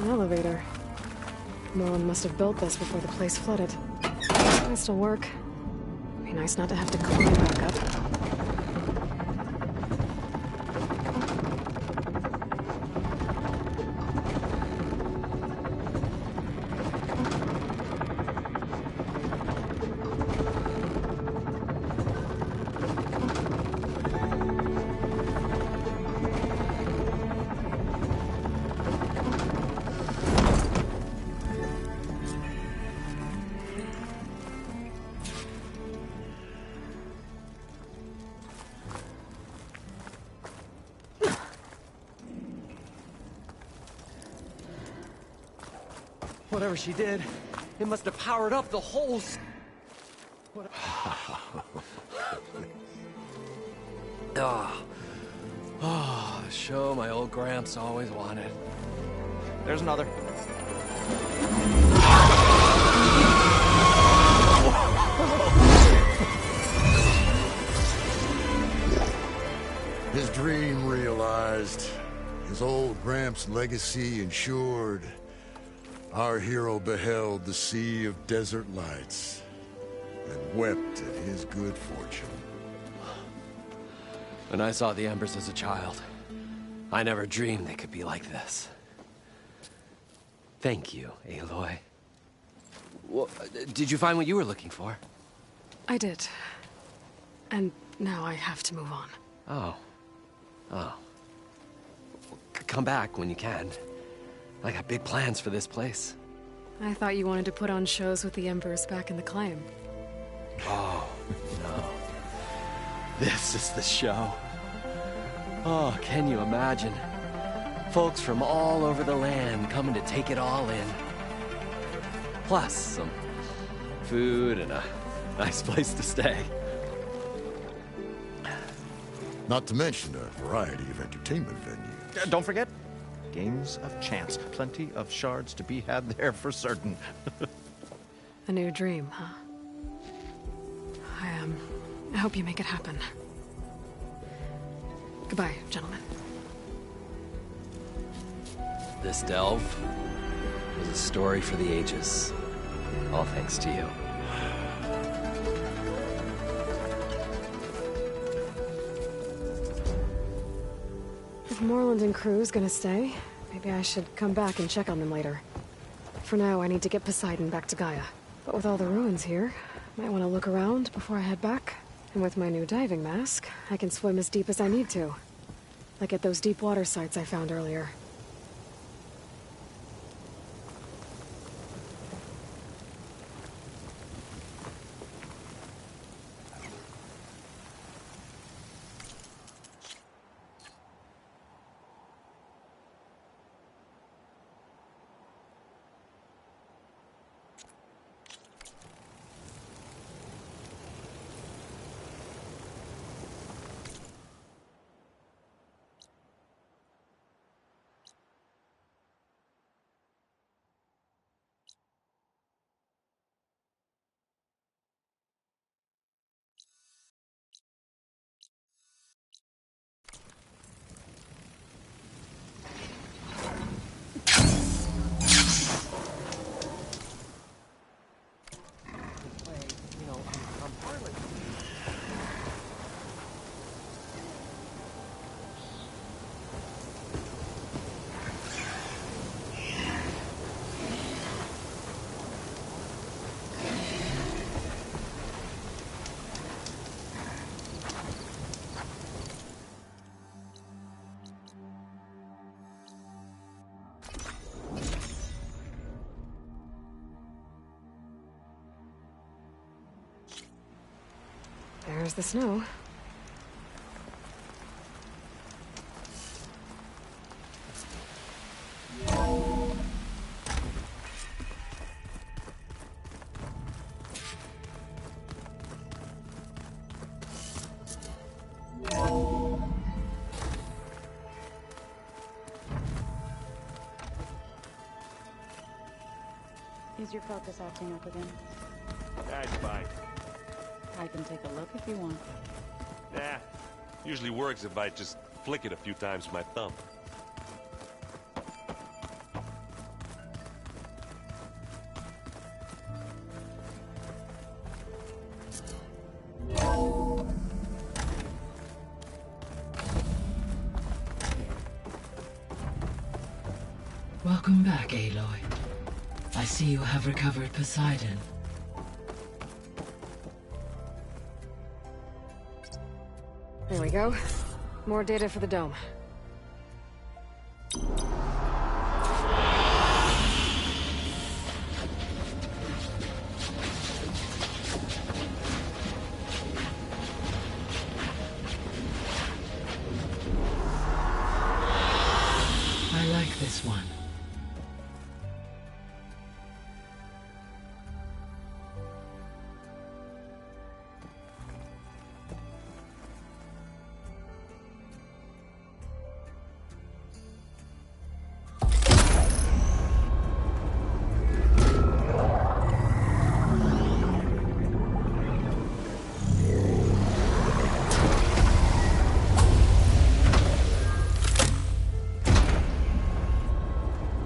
An elevator. Moreland must have built this before the place flooded. Might still work. Be nice not to have to climb back up. Whatever she did, it must have powered up the whole... Oh, the show my old Gramps always wanted. There's another. His dream realized. His old Gramps' legacy ensured. Our hero beheld the sea of desert lights and wept at his good fortune. When I saw the embers as a child, I never dreamed they could be like this. Thank you, Aloy. Well, did you find what you were looking for? I did. And now I have to move on. Oh. Well, come back when you can. I got big plans for this place. I thought you wanted to put on shows with the Embers back in the claim. Oh, no. This is the show. Oh, can you imagine? Folks from all over the land coming to take it all in. Plus some food and a nice place to stay. Not to mention a variety of entertainment venues. Don't forget, games of chance. Plenty of shards to be had there for certain. A new dream, huh? I hope you make it happen. Goodbye, gentlemen. This delve was a story for the ages. All thanks to you. If Moreland and crew's gonna stay, maybe I should come back and check on them later. For now, I need to get Poseidon back to Gaia. But with all the ruins here, I might want to look around before I head back. And with my new diving mask, I can swim as deep as I need to. Like at those deep water sites I found earlier. There's the snow. Is your focus acting up again? That's fine. I can take a look if you want. Nah, usually works if I just flick it a few times with my thumb. Welcome back, Aloy. I see you have recovered Poseidon. There we go. More data for the dome. I like this one.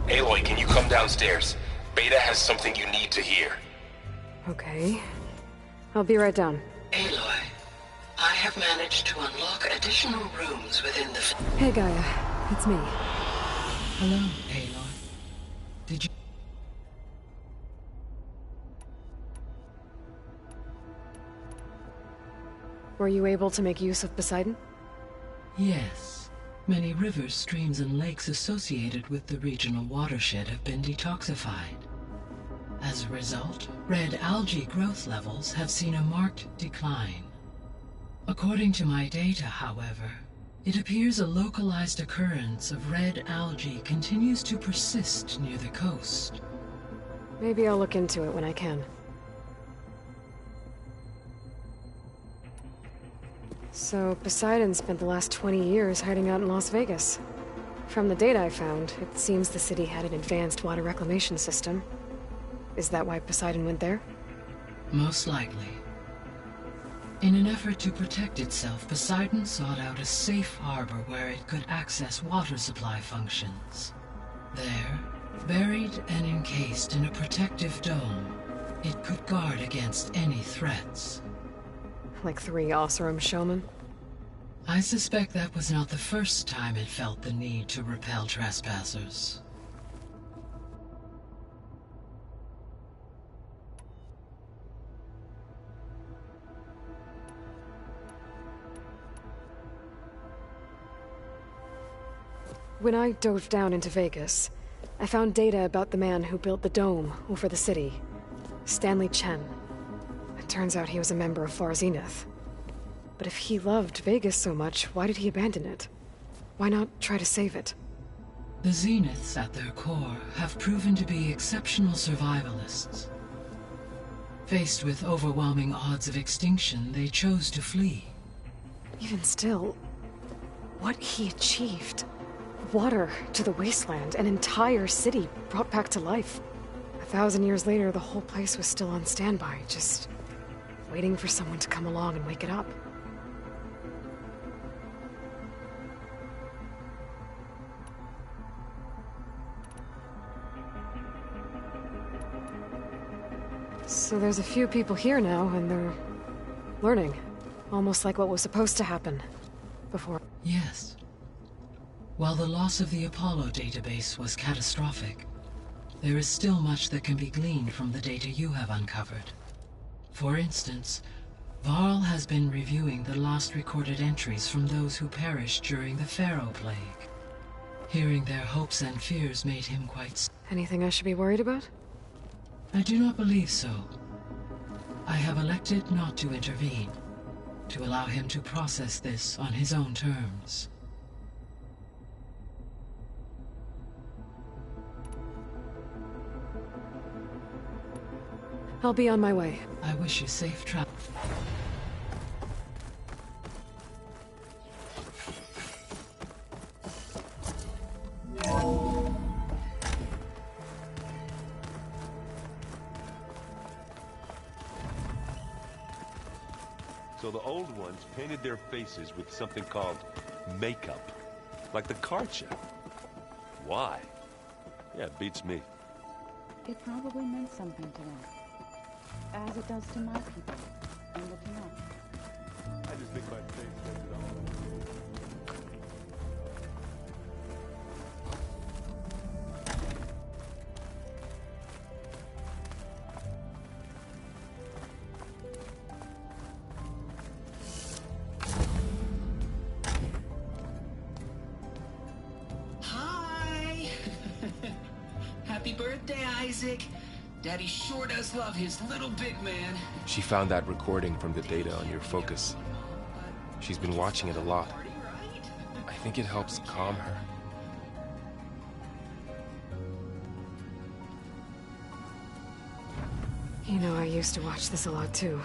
Aloy, can you come downstairs? Beta has something you need to hear. Okay. I'll be right down. Aloy, I have managed to unlock additional rooms within the... Hey, Gaia. It's me. Hello, Aloy. Did you... Were you able to make use of Poseidon? Yes. Many rivers, streams, and lakes associated with the regional watershed have been detoxified. As a result, red algae growth levels have seen a marked decline. According to my data, however, it appears a localized occurrence of red algae continues to persist near the coast. Maybe I'll look into it when I can. So, Poseidon spent the last 20 years hiding out in Las Vegas. From the data I found, it seems the city had an advanced water reclamation system. Is that why Poseidon went there? Most likely. In an effort to protect itself, Poseidon sought out a safe harbor where it could access water supply functions. There, buried and encased in a protective dome, it could guard against any threats. Like 3 Oseram showmen? I suspect that was not the first time it felt the need to repel trespassers. When I dove down into Vegas, I found data about the man who built the dome over the city. Stanley Chen. It turns out he was a member of Far Zenith. But if he loved Vegas so much, why did he abandon it? Why not try to save it? The Zeniths, at their core, have proven to be exceptional survivalists. Faced with overwhelming odds of extinction, they chose to flee. Even still, what he achieved. Water to the wasteland, an entire city brought back to life. 1,000 years later, the whole place was still on standby, just waiting for someone to come along and wake it up. So there's a few people here now, and they're learning. Almost like what was supposed to happen before. Yes. While the loss of the Apollo database was catastrophic, there is still much that can be gleaned from the data you have uncovered. For instance, Varl has been reviewing the last recorded entries from those who perished during the Pharaoh Plague. Hearing their hopes and fears made him quite... Anything I should be worried about? I do not believe so. I have elected not to intervene, to allow him to process this on his own terms. I'll be on my way. I wish you safe travel. So the old ones painted their faces with something called makeup. Like the card show. Why? Yeah, it beats me. It probably meant something to them. As it does to my people. And looking up. I just think my face says it all. Happy birthday, Isaac. Daddy sure does love his little big man. She found that recording from the data on your focus. She's been watching it a lot. I think it helps calm her. You know, I used to watch this a lot too.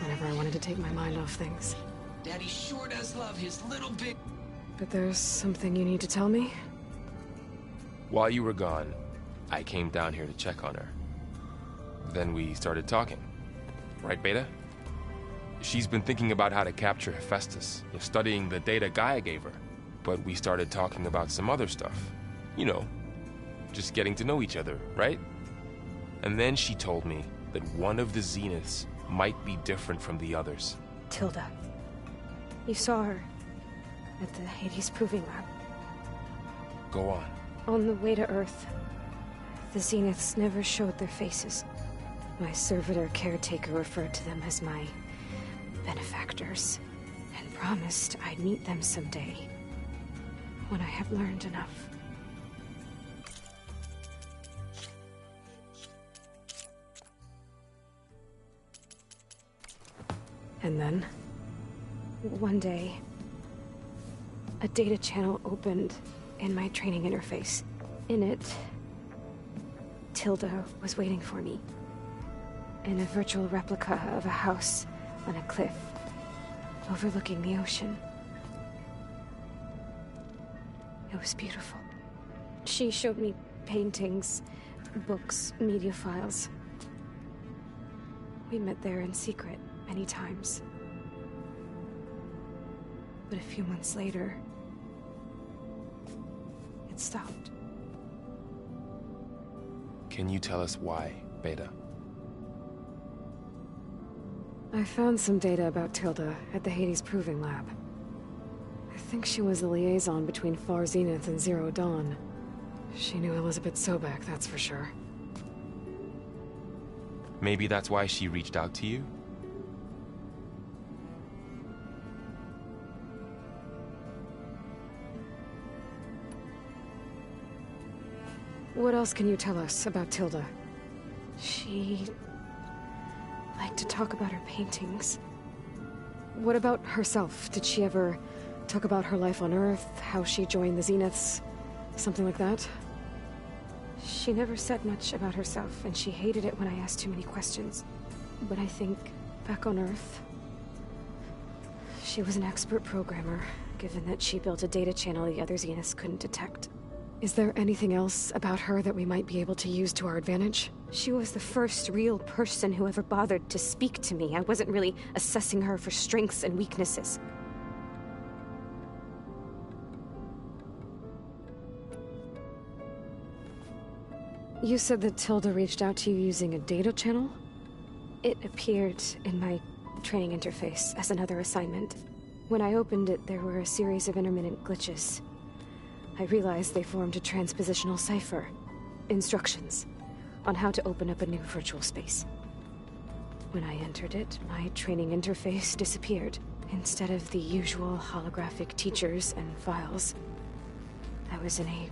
Whenever I wanted to take my mind off things. Daddy sure does love his little big... But there's something you need to tell me? While you were gone, I came down here to check on her. Then we started talking. Right, Beta? She's been thinking about how to capture Hephaestus, studying the data Gaia gave her. But we started talking about some other stuff. You know, just getting to know each other, right? And then she told me that one of the Zeniths might be different from the others. Tilda. You saw her at the Hades Proving Lab. Go on. On the way to Earth, the Zeniths never showed their faces. My servitor caretaker referred to them as my benefactors, and promised I'd meet them someday, when I had learned enough. And then, one day, a data channel opened in my training interface. In it, Tilda was waiting for me. In a virtual replica of a house on a cliff, overlooking the ocean. It was beautiful. She showed me paintings, books, media files. We met there in secret many times. But a few months later, it stopped. Can you tell us why, Beta? I found some data about Tilda at the Hades Proving Lab. I think she was the liaison between Far Zenith and Zero Dawn. She knew Elizabeth Sobek, that's for sure. Maybe that's why she reached out to you? What else can you tell us about Tilda? She liked to talk about her paintings. What about herself? Did she ever talk about her life on Earth, how she joined the Zeniths, something like that? She never said much about herself, and she hated it when I asked too many questions. But I think, back on Earth, she was an expert programmer, given that she built a data channel the other Zeniths couldn't detect. Is there anything else about her that we might be able to use to our advantage? She was the first real person who ever bothered to speak to me. I wasn't really assessing her for strengths and weaknesses. You said that Tilda reached out to you using a data channel? It appeared in my training interface as another assignment. When I opened it, there were a series of intermittent glitches. I realized they formed a transpositional cipher. Instructions on how to open up a new virtual space. When I entered it, my training interface disappeared. Instead of the usual holographic teachers and files, I was in a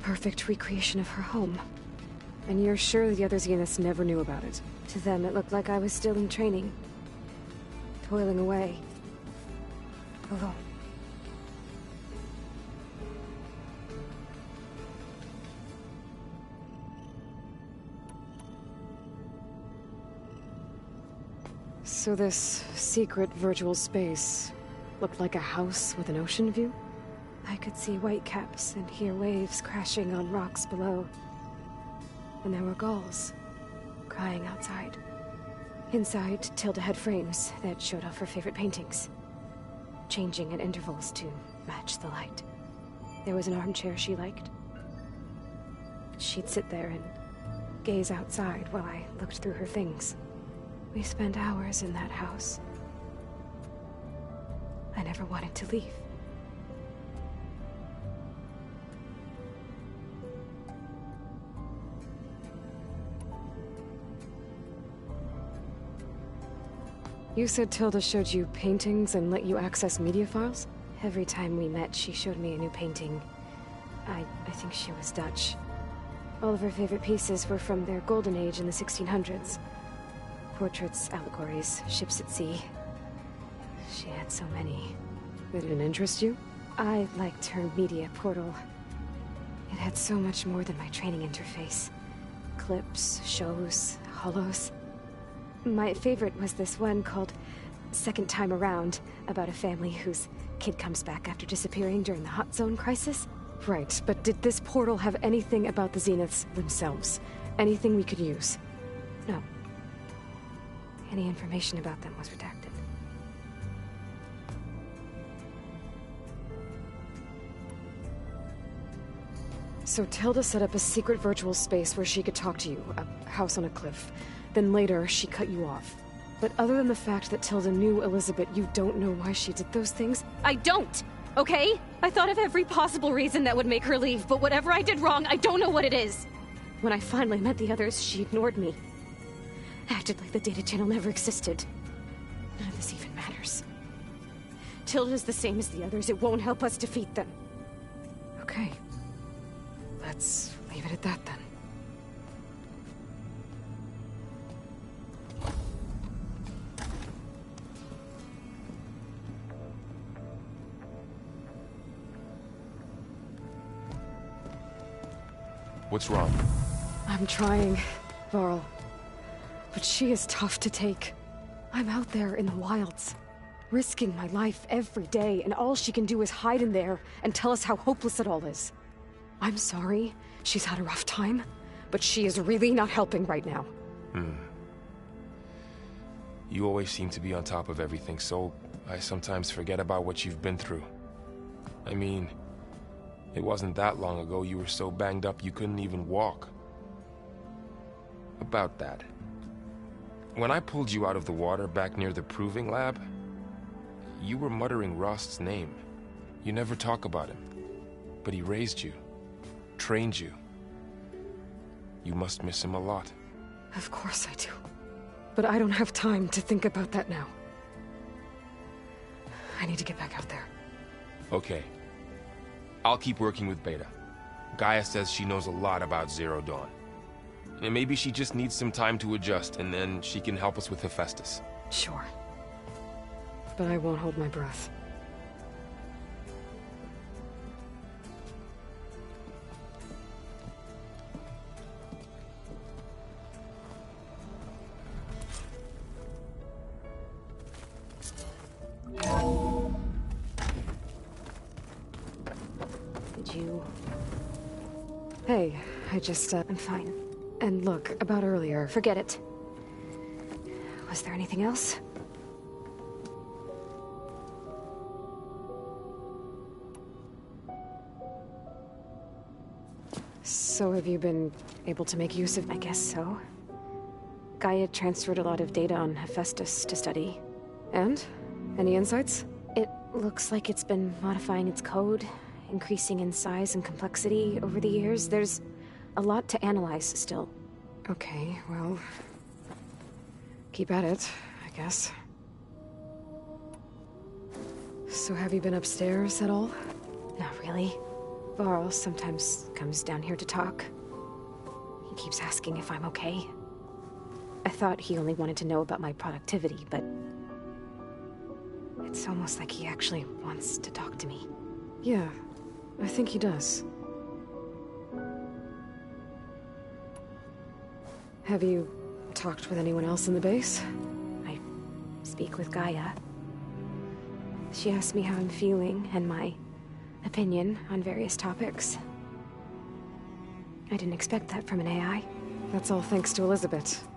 perfect recreation of her home. And you're sure the other Zeniths never knew about it? To them, it looked like I was still in training. Toiling away. Alone. So this secret virtual space looked like a house with an ocean view? I could see whitecaps and hear waves crashing on rocks below. And there were gulls crying outside. Inside, Tilda had frames that showed off her favorite paintings, changing at intervals to match the light. There was an armchair she liked. She'd sit there and gaze outside while I looked through her things. We spent hours in that house. I never wanted to leave. You said Tilda showed you paintings and let you access media files? Every time we met, she showed me a new painting. I think she was Dutch. All of her favorite pieces were from their golden age in the 1600s. Portraits, allegories, ships at sea. She had so many. They didn't interest you? I liked her media portal. It had so much more than my training interface. Clips, shows, holos. My favorite was this one called Second Time Around, about a family whose kid comes back after disappearing during the Hot Zone crisis. Right, but did this portal have anything about the Zeniths themselves? Anything we could use? No. Any information about them was redacted. So Tilda set up a secret virtual space where she could talk to you, a house on a cliff. Then later, she cut you off. But other than the fact that Tilda knew Elizabeth, you don't know why she did those things? I don't! Okay? I thought of every possible reason that would make her leave, but whatever I did wrong, I don't know what it is. When I finally met the others, she ignored me. Acted like the data channel never existed. None of this even matters. Tilda's the same as the others. It won't help us defeat them. Okay. Let's leave it at that then. What's wrong? I'm trying, Varl. But she is tough to take. I'm out there in the wilds, risking my life every day, and all she can do is hide in there and tell us how hopeless it all is. I'm sorry, she's had a rough time, but she is really not helping right now. You always seem to be on top of everything, so I sometimes forget about what you've been through. I mean, it wasn't that long ago you were so banged up you couldn't even walk. About that. When I pulled you out of the water back near the proving lab, you were muttering Rost's name. You never talk about him. But he raised you, trained you. You must miss him a lot. Of course I do. But I don't have time to think about that now. I need to get back out there. Okay. I'll keep working with Beta. Gaia says she knows a lot about Zero Dawn. And maybe she just needs some time to adjust, and then she can help us with Hephaestus. Sure. But I won't hold my breath. Did you... Hey, I just, I'm fine. And look, about earlier... Forget it. Was there anything else? So have you been able to make use of... I guess so. Gaia transferred a lot of data on Hephaestus to study. And? Any insights? It looks like it's been modifying its code, increasing in size and complexity over the years. There's a lot to analyze still. Okay, well... keep at it, I guess. So have you been upstairs at all? Not really. Varl sometimes comes down here to talk. He keeps asking if I'm okay. I thought he only wanted to know about my productivity, but... it's almost like he actually wants to talk to me. Yeah, I think he does. Have you talked with anyone else in the base? I speak with Gaia. She asked me how I'm feeling and my opinion on various topics. I didn't expect that from an AI. That's all thanks to Elizabeth.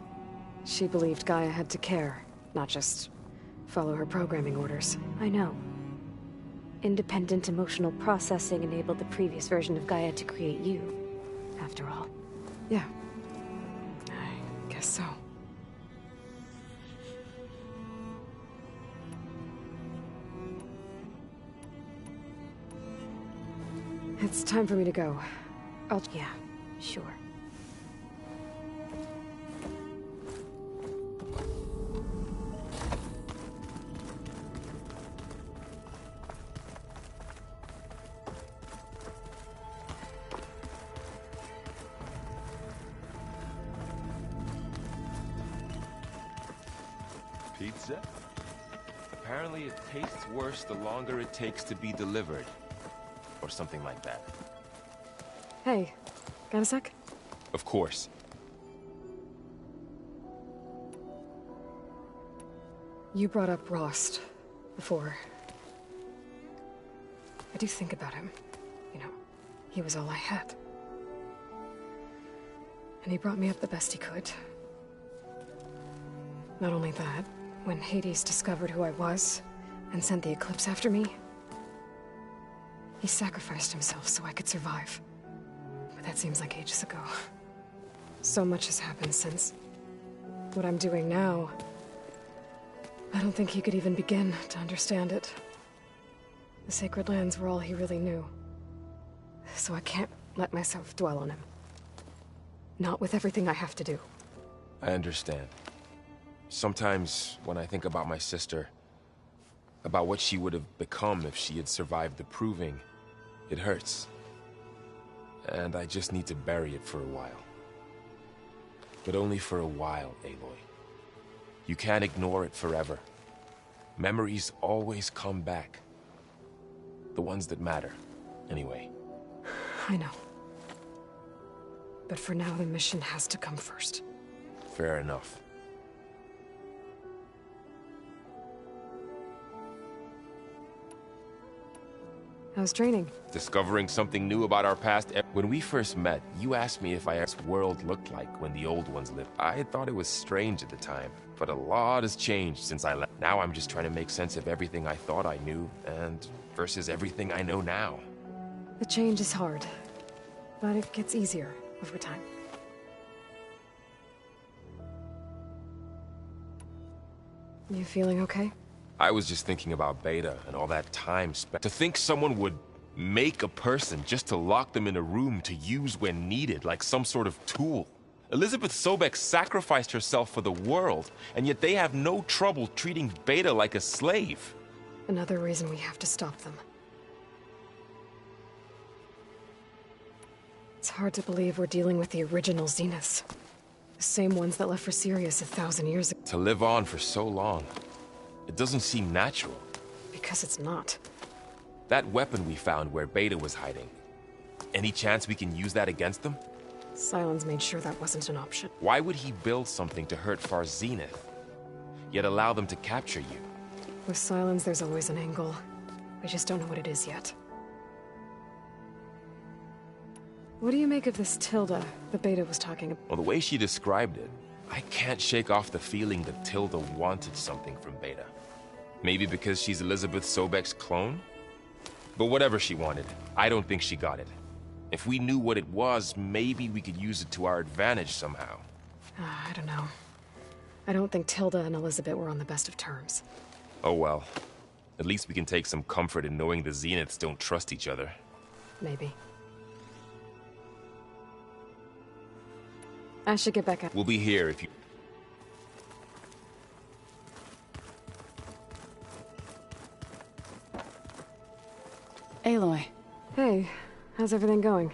She believed Gaia had to care, not just follow her programming orders. I know. Independent emotional processing enabled the previous version of Gaia to create you, after all. Yeah. I guess so. It's time for me to go. Yeah, sure. pizza? Apparently it tastes worse the longer it takes to be delivered. Or something like that. Hey, got a sec? Of course. You brought up Rost before. I do think about him. You know, he was all I had. And he brought me up the best he could. Not only that, when Hades discovered who I was and sent the Eclipse after me, he sacrificed himself so I could survive. But that seems like ages ago. So much has happened since. What I'm doing now, I don't think he could even begin to understand it. The Sacred Lands were all he really knew. So I can't let myself dwell on him. Not with everything I have to do. I understand. Sometimes, when I think about my sister, about what she would have become if she had survived the Proving, it hurts. And I just need to bury it for a while. But only for a while, Aloy. You can't ignore it forever. Memories always come back. The ones that matter, anyway. I know. But for now, the mission has to come first. Fair enough. How's training? Discovering something new about our past. When we first met, you asked me if this world looked like when the old ones lived. I thought it was strange at the time, but a lot has changed since I left. Now I'm just trying to make sense of everything I thought I knew, and versus everything I know now. The change is hard, but it gets easier over time. You feeling okay? I was just thinking about Beta and all that time spent. To think someone would make a person just to lock them in a room to use when needed, like some sort of tool. Elizabeth Sobek sacrificed herself for the world, and yet they have no trouble treating Beta like a slave. Another reason we have to stop them. It's hard to believe we're dealing with the original Zeniths. The same ones that left for Sirius 1,000 years ago. To live on for so long. It doesn't seem natural. Because it's not. That weapon we found where Beta was hiding. Any chance we can use that against them? Sylens made sure that wasn't an option. Why would he build something to hurt Far Zenith, yet allow them to capture you? With Sylens, there's always an angle. We just don't know what it is yet. What do you make of this Tilda the Beta was talking about? Well, the way she described it, I can't shake off the feeling that Tilda wanted something from Beta. Maybe because she's Elizabeth Sobek's clone? But whatever she wanted, I don't think she got it. If we knew what it was, maybe we could use it to our advantage somehow. I don't know. I don't think Tilda and Elizabeth were on the best of terms. Oh well. At least we can take some comfort in knowing the Zeniths don't trust each other. Maybe. I should get back up. We'll be here if you... Aloy. Hey, how's everything going?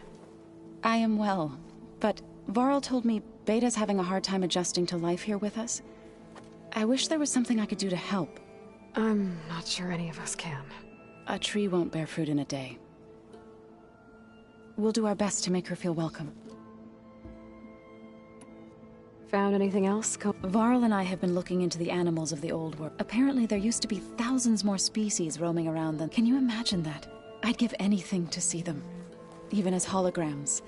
I am well, but Varl told me Beta's having a hard time adjusting to life here with us. I wish there was something I could do to help. I'm not sure any of us can. A tree won't bear fruit in a day. We'll do our best to make her feel welcome. Found anything else? Varl and I have been looking into the animals of the old world. Apparently there used to be thousands more species roaming around them. Can you imagine that? I'd give anything to see them, even as holograms.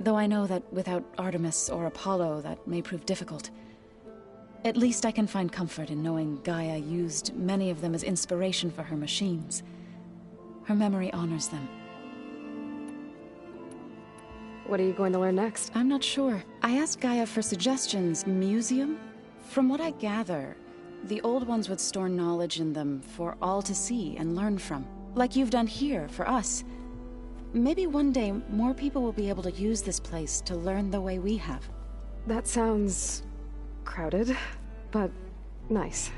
Though I know that without Artemis or Apollo, that may prove difficult. At least I can find comfort in knowing Gaia used many of them as inspiration for her machines. Her memory honors them. What are you going to learn next? I'm not sure. I asked Gaia for suggestions. Museum? From what I gather, the old ones would store knowledge in them for all to see and learn from. Like you've done here, for us. Maybe one day, more people will be able to use this place to learn the way we have. That sounds... crowded, but nice.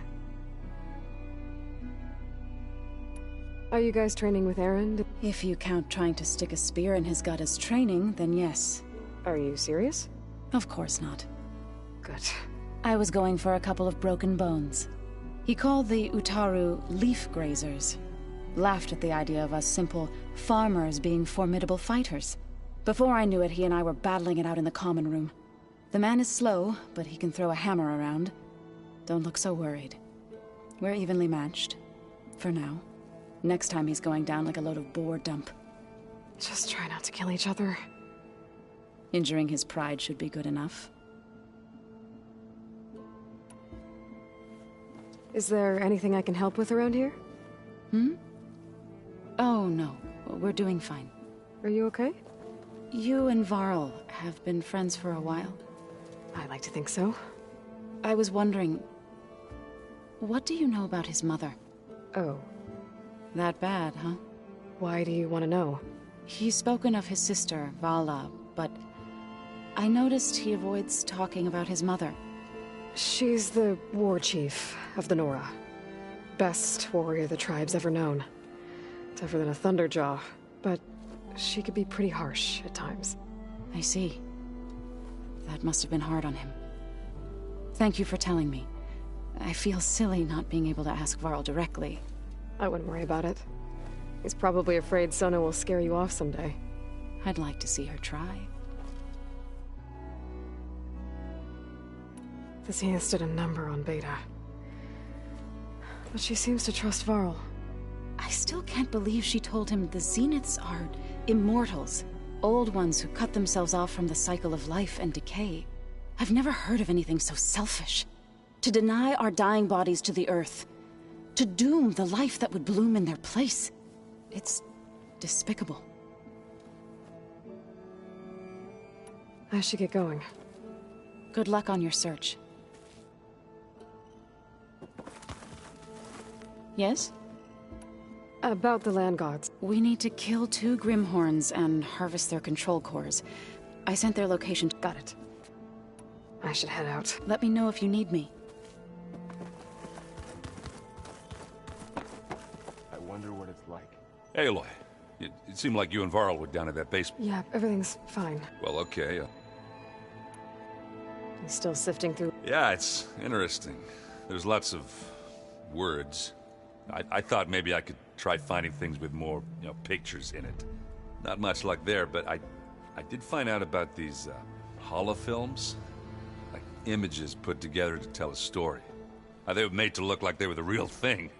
Are you guys training with Aaron? If you count trying to stick a spear in his gut as training, then yes. Are you serious? Of course not. Good. I was going for a couple of broken bones. He called the Utaru leaf grazers. Laughed at the idea of us simple farmers being formidable fighters. Before I knew it, he and I were battling it out in the common room. The man is slow, but he can throw a hammer around. Don't look so worried. We're evenly matched. For now. Next time he's going down like a load of boar dump. Just try not to kill each other. Injuring his pride should be good enough. Is there anything I can help with around here? Oh, no. We're doing fine. Are you okay? You and Varl have been friends for a while. I like to think so. I was wondering... what do you know about his mother? Oh. That bad, huh? Why do you want to know? He's spoken of his sister, Vala, but... I noticed he avoids talking about his mother. She's the war chief of the Nora. Best warrior the tribe's ever known. Tougher than a Thunderjaw, but she could be pretty harsh at times. I see. That must have been hard on him. Thank you for telling me. I feel silly not being able to ask Varl directly. I wouldn't worry about it. He's probably afraid Sona will scare you off someday. I'd like to see her try. The Zenith stood a number on Beta. But she seems to trust Varl. I still can't believe she told him the Zeniths are immortals. Old ones who cut themselves off from the cycle of life and decay. I've never heard of anything so selfish. To deny our dying bodies to the earth. To doom the life that would bloom in their place. It's despicable. I should get going. Good luck on your search. Yes? About the land gods. We need to kill 2 Grimhorns and harvest their control cores. I sent their location. Got it. I should head out. Let me know if you need me. I wonder what it's like. Aloy, it seemed like you and Varl were down at that basement. Yeah, everything's fine. Well, okay. He's still sifting through... Yeah, it's interesting. There's lots of words. I thought maybe I could try finding things with more, pictures in it. Not much luck there, but I did find out about these holofilms. Like images put together to tell a story. They were made to look like they were the real thing.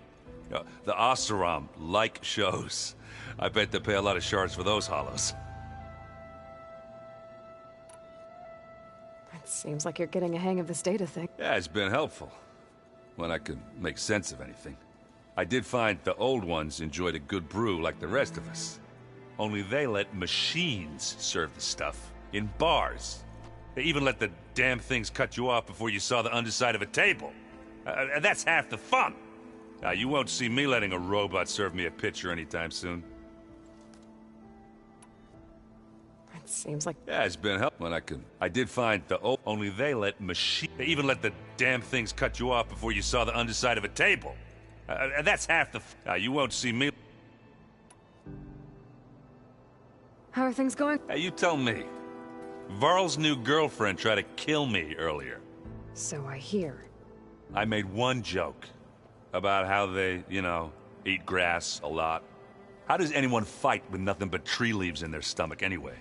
The Oseram-like shows. I bet they pay a lot of shards for those hollows. It seems like you're getting a hang of this data thing. Yeah, it's been helpful. When I could make sense of anything. I did find the old ones enjoyed a good brew like the rest of us. Only they let machines serve the stuff in bars. They even let the damn things cut you off before you saw the underside of a table. And that's half the fun. You won't see me letting a robot serve me a pitcher anytime soon. It seems like... Yeah, it's been helpful when I could. I did find the old... Only they let They even let the damn things cut you off before you saw the underside of a table. And that's half the... you won't see me... How are things going? You tell me. Varl's new girlfriend tried to kill me earlier. So I hear. I made one joke. About how they, eat grass a lot. How does anyone fight with nothing but tree leaves in their stomach anyway?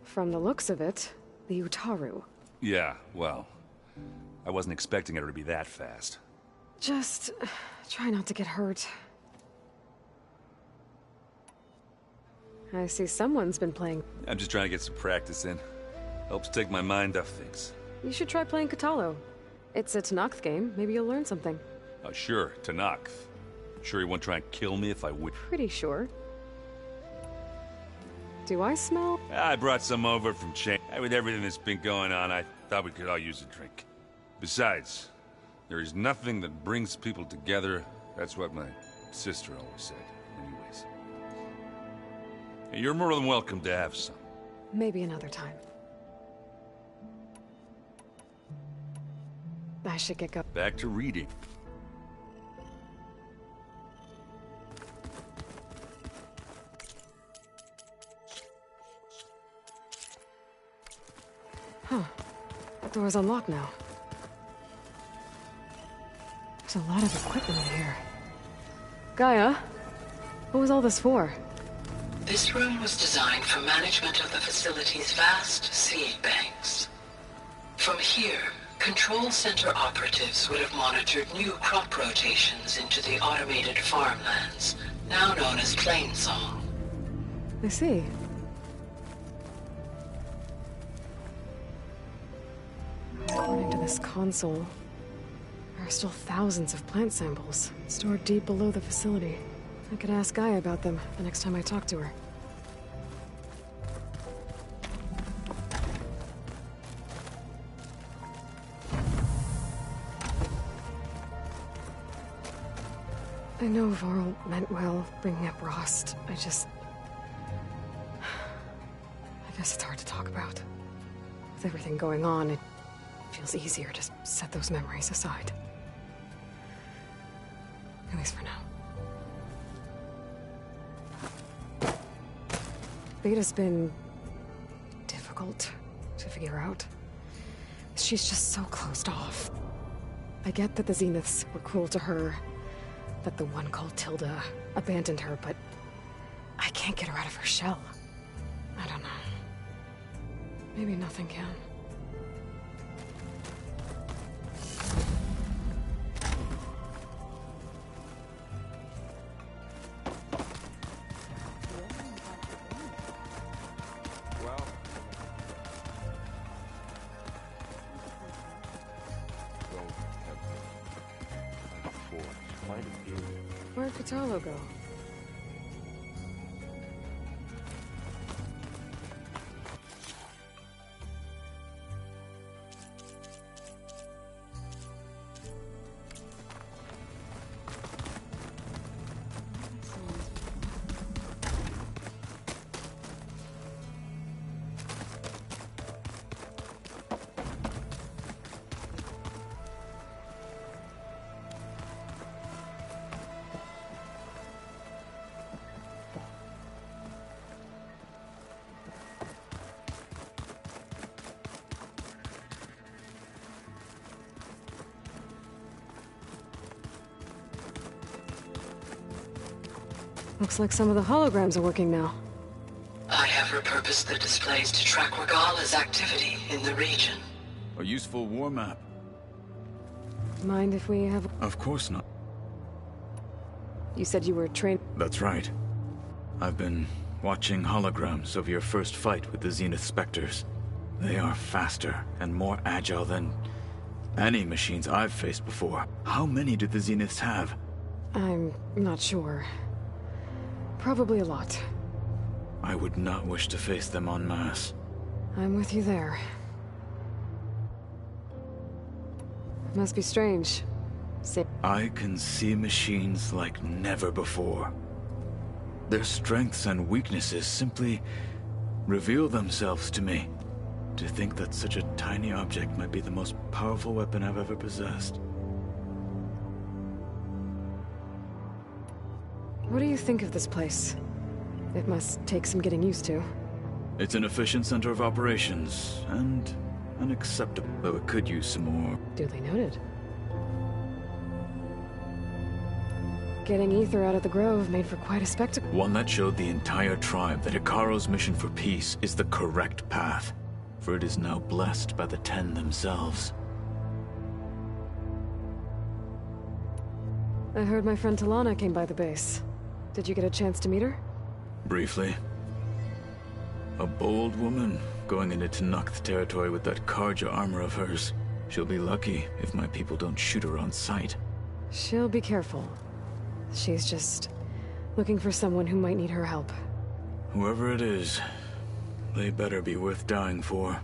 From the looks of it, the Utaru. Yeah, well, I wasn't expecting her to be that fast. Just try not to get hurt. I see someone's been playing. I'm just trying to get some practice in. Helps take my mind off things. You should try playing Katalo. It's a Tanakh game. Maybe you'll learn something. Oh, sure, Tanakh. Sure he won't try and kill me if I would. Pretty sure. Do I smell? I brought some over from Chain. With everything that's been going on, I thought we could all use a drink. Besides, there is nothing that brings people together. That's what my sister always said. Anyways. You're more than welcome to have some. Maybe another time. I should get going. Back to reading. Huh. That door's unlocked now. There's a lot of equipment in here. Gaia, what was all this for? This room was designed for management of the facility's vast seed banks. From here, Control Center operatives would have monitored new crop rotations into the automated farmlands, now known as Plainsong. I see. According to this console, there are still thousands of plant samples stored deep below the facility. I could ask Gaia about them the next time I talk to her. I know Varl meant well, bringing up Rost. I guess it's hard to talk about. With everything going on, it feels easier to set those memories aside. At least for now. Beta's been difficult to figure out. She's just so closed off. I get that the Zeniths were cruel to her, that the one called Tilda abandoned her, but I can't get her out of her shell. I don't know. Maybe nothing can. Where'd Patalo go? Looks like some of the holograms are working now. I have repurposed the displays to track Regala's activity in the region. A useful war map. Mind if we have... Of course not. You said you were trained... That's right. I've been watching holograms of your first fight with the Zenith Spectres. They are faster and more agile than any machines I've faced before. How many do the Zeniths have? I'm not sure. Probably a lot. I would not wish to face them en masse. I'm with you there. It must be strange. I can see machines like never before. Their strengths and weaknesses simply reveal themselves to me. To think that such a tiny object might be the most powerful weapon I've ever possessed. What do you think of this place? It must take some getting used to. It's an efficient center of operations, and unacceptable, though it could use some more. Duly noted. Getting ether out of the grove made for quite a spectacle. One that showed the entire tribe that Hikaro's mission for peace is the correct path, for it is now blessed by the Ten themselves. I heard my friend Talana came by the base. Did you get a chance to meet her? Briefly. A bold woman going into Tenakth territory with that Karja armor of hers. She'll be lucky if my people don't shoot her on sight. She'll be careful. She's just looking for someone who might need her help. Whoever it is, they better be worth dying for.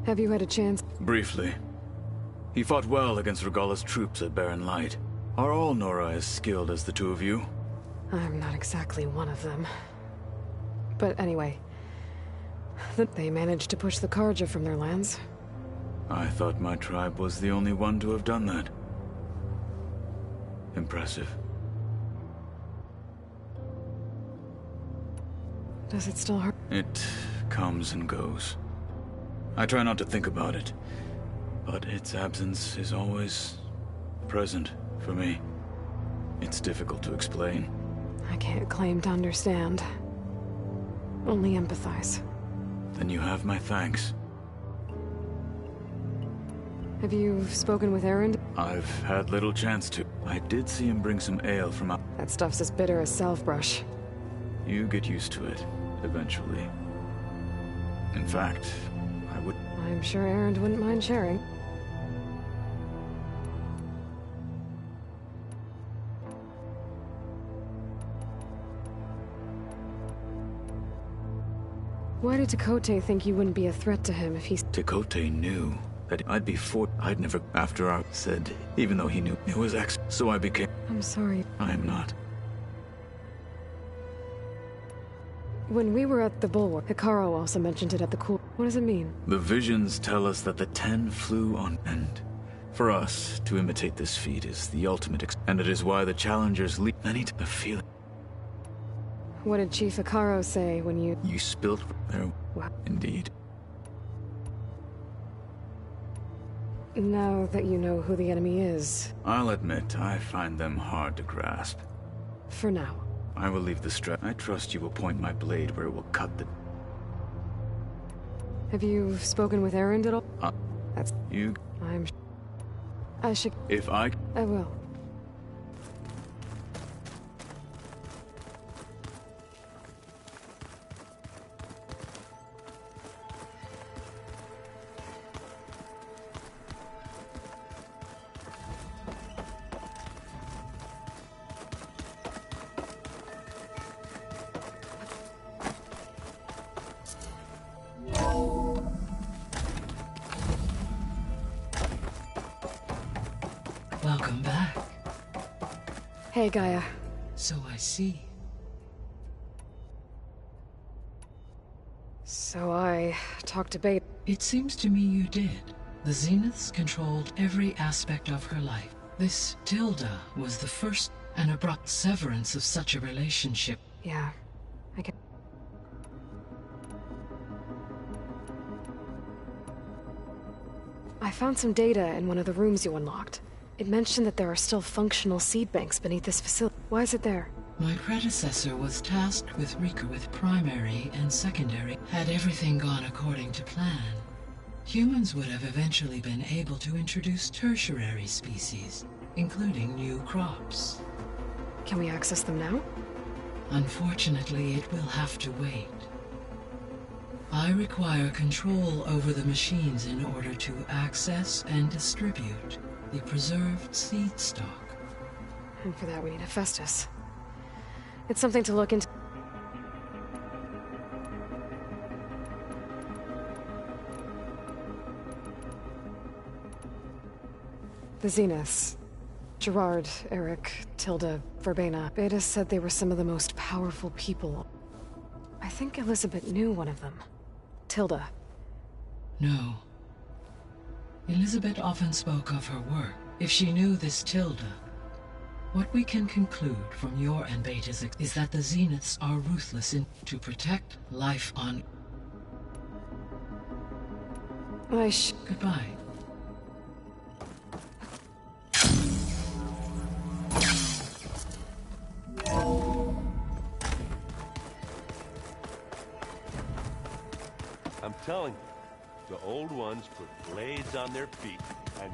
Have you had a chance? Briefly. He fought well against Regala's troops at Barren Light. Are all Nora as skilled as the two of you? I'm not exactly one of them. But anyway, they managed to push the Karja from their lands. I thought my tribe was the only one to have done that. Impressive. Does it still hurt? It comes and goes. I try not to think about it. but its absence is always present for me. It's difficult to explain. I can't claim to understand. Only empathize. Then you have my thanks. Have you spoken with Erend? I've had little chance to. I did see him bring some ale from out. That stuff's as bitter as self-brush. You get used to it, eventually. In fact, I would... I'm sure Erend wouldn't mind sharing. Why did Tekote think you wouldn't be a threat to him if he's... Tekote knew that I'd be I'd never... After I said, even though he knew it was X, so I became... I'm sorry. I am not. When we were at the Bulwark, Hikaru also mentioned it at the cool... What does it mean? The visions tell us that the 10 flew on end. For us, to imitate this feat is the ultimate and it is why the challengers lead many to the feeling. What did Chief Hikaru say when you... You spilled there. What? Indeed. Now that you know who the enemy is... I'll admit, I find them hard to grasp. For now. I will leave the strap. I trust you will point my blade where it will cut the... Have you spoken with Erend at all? That's... You... I should... If I will. Welcome back. Hey, Gaia. So I see. So I talked to Beta. It seems to me you did. The Zeniths controlled every aspect of her life. This Tilda was the first an abrupt severance of such a relationship. Yeah, I can... I found some data in one of the rooms you unlocked. It mentioned that there are still functional seed banks beneath this facility. Why is it there? My predecessor was tasked with primary and secondary. Had everything gone according to plan, humans would have eventually been able to introduce tertiary species, including new crops. Can we access them now? Unfortunately, it will have to wait. I require control over the machines in order to access and distribute the preserved seed stock. And for that we need a Festus. It's something to look into. The Zeniths. Gerard, Eric, Tilda, Verbena. Beta said they were some of the most powerful people. I think Elizabeth knew one of them. Tilda. No. Elizabeth often spoke of her work. If she knew this Tilda, what we can conclude from your and Beta's is that the Zeniths are ruthless to protect life on... Goodbye. I'm telling you, the old ones put blades on their feet and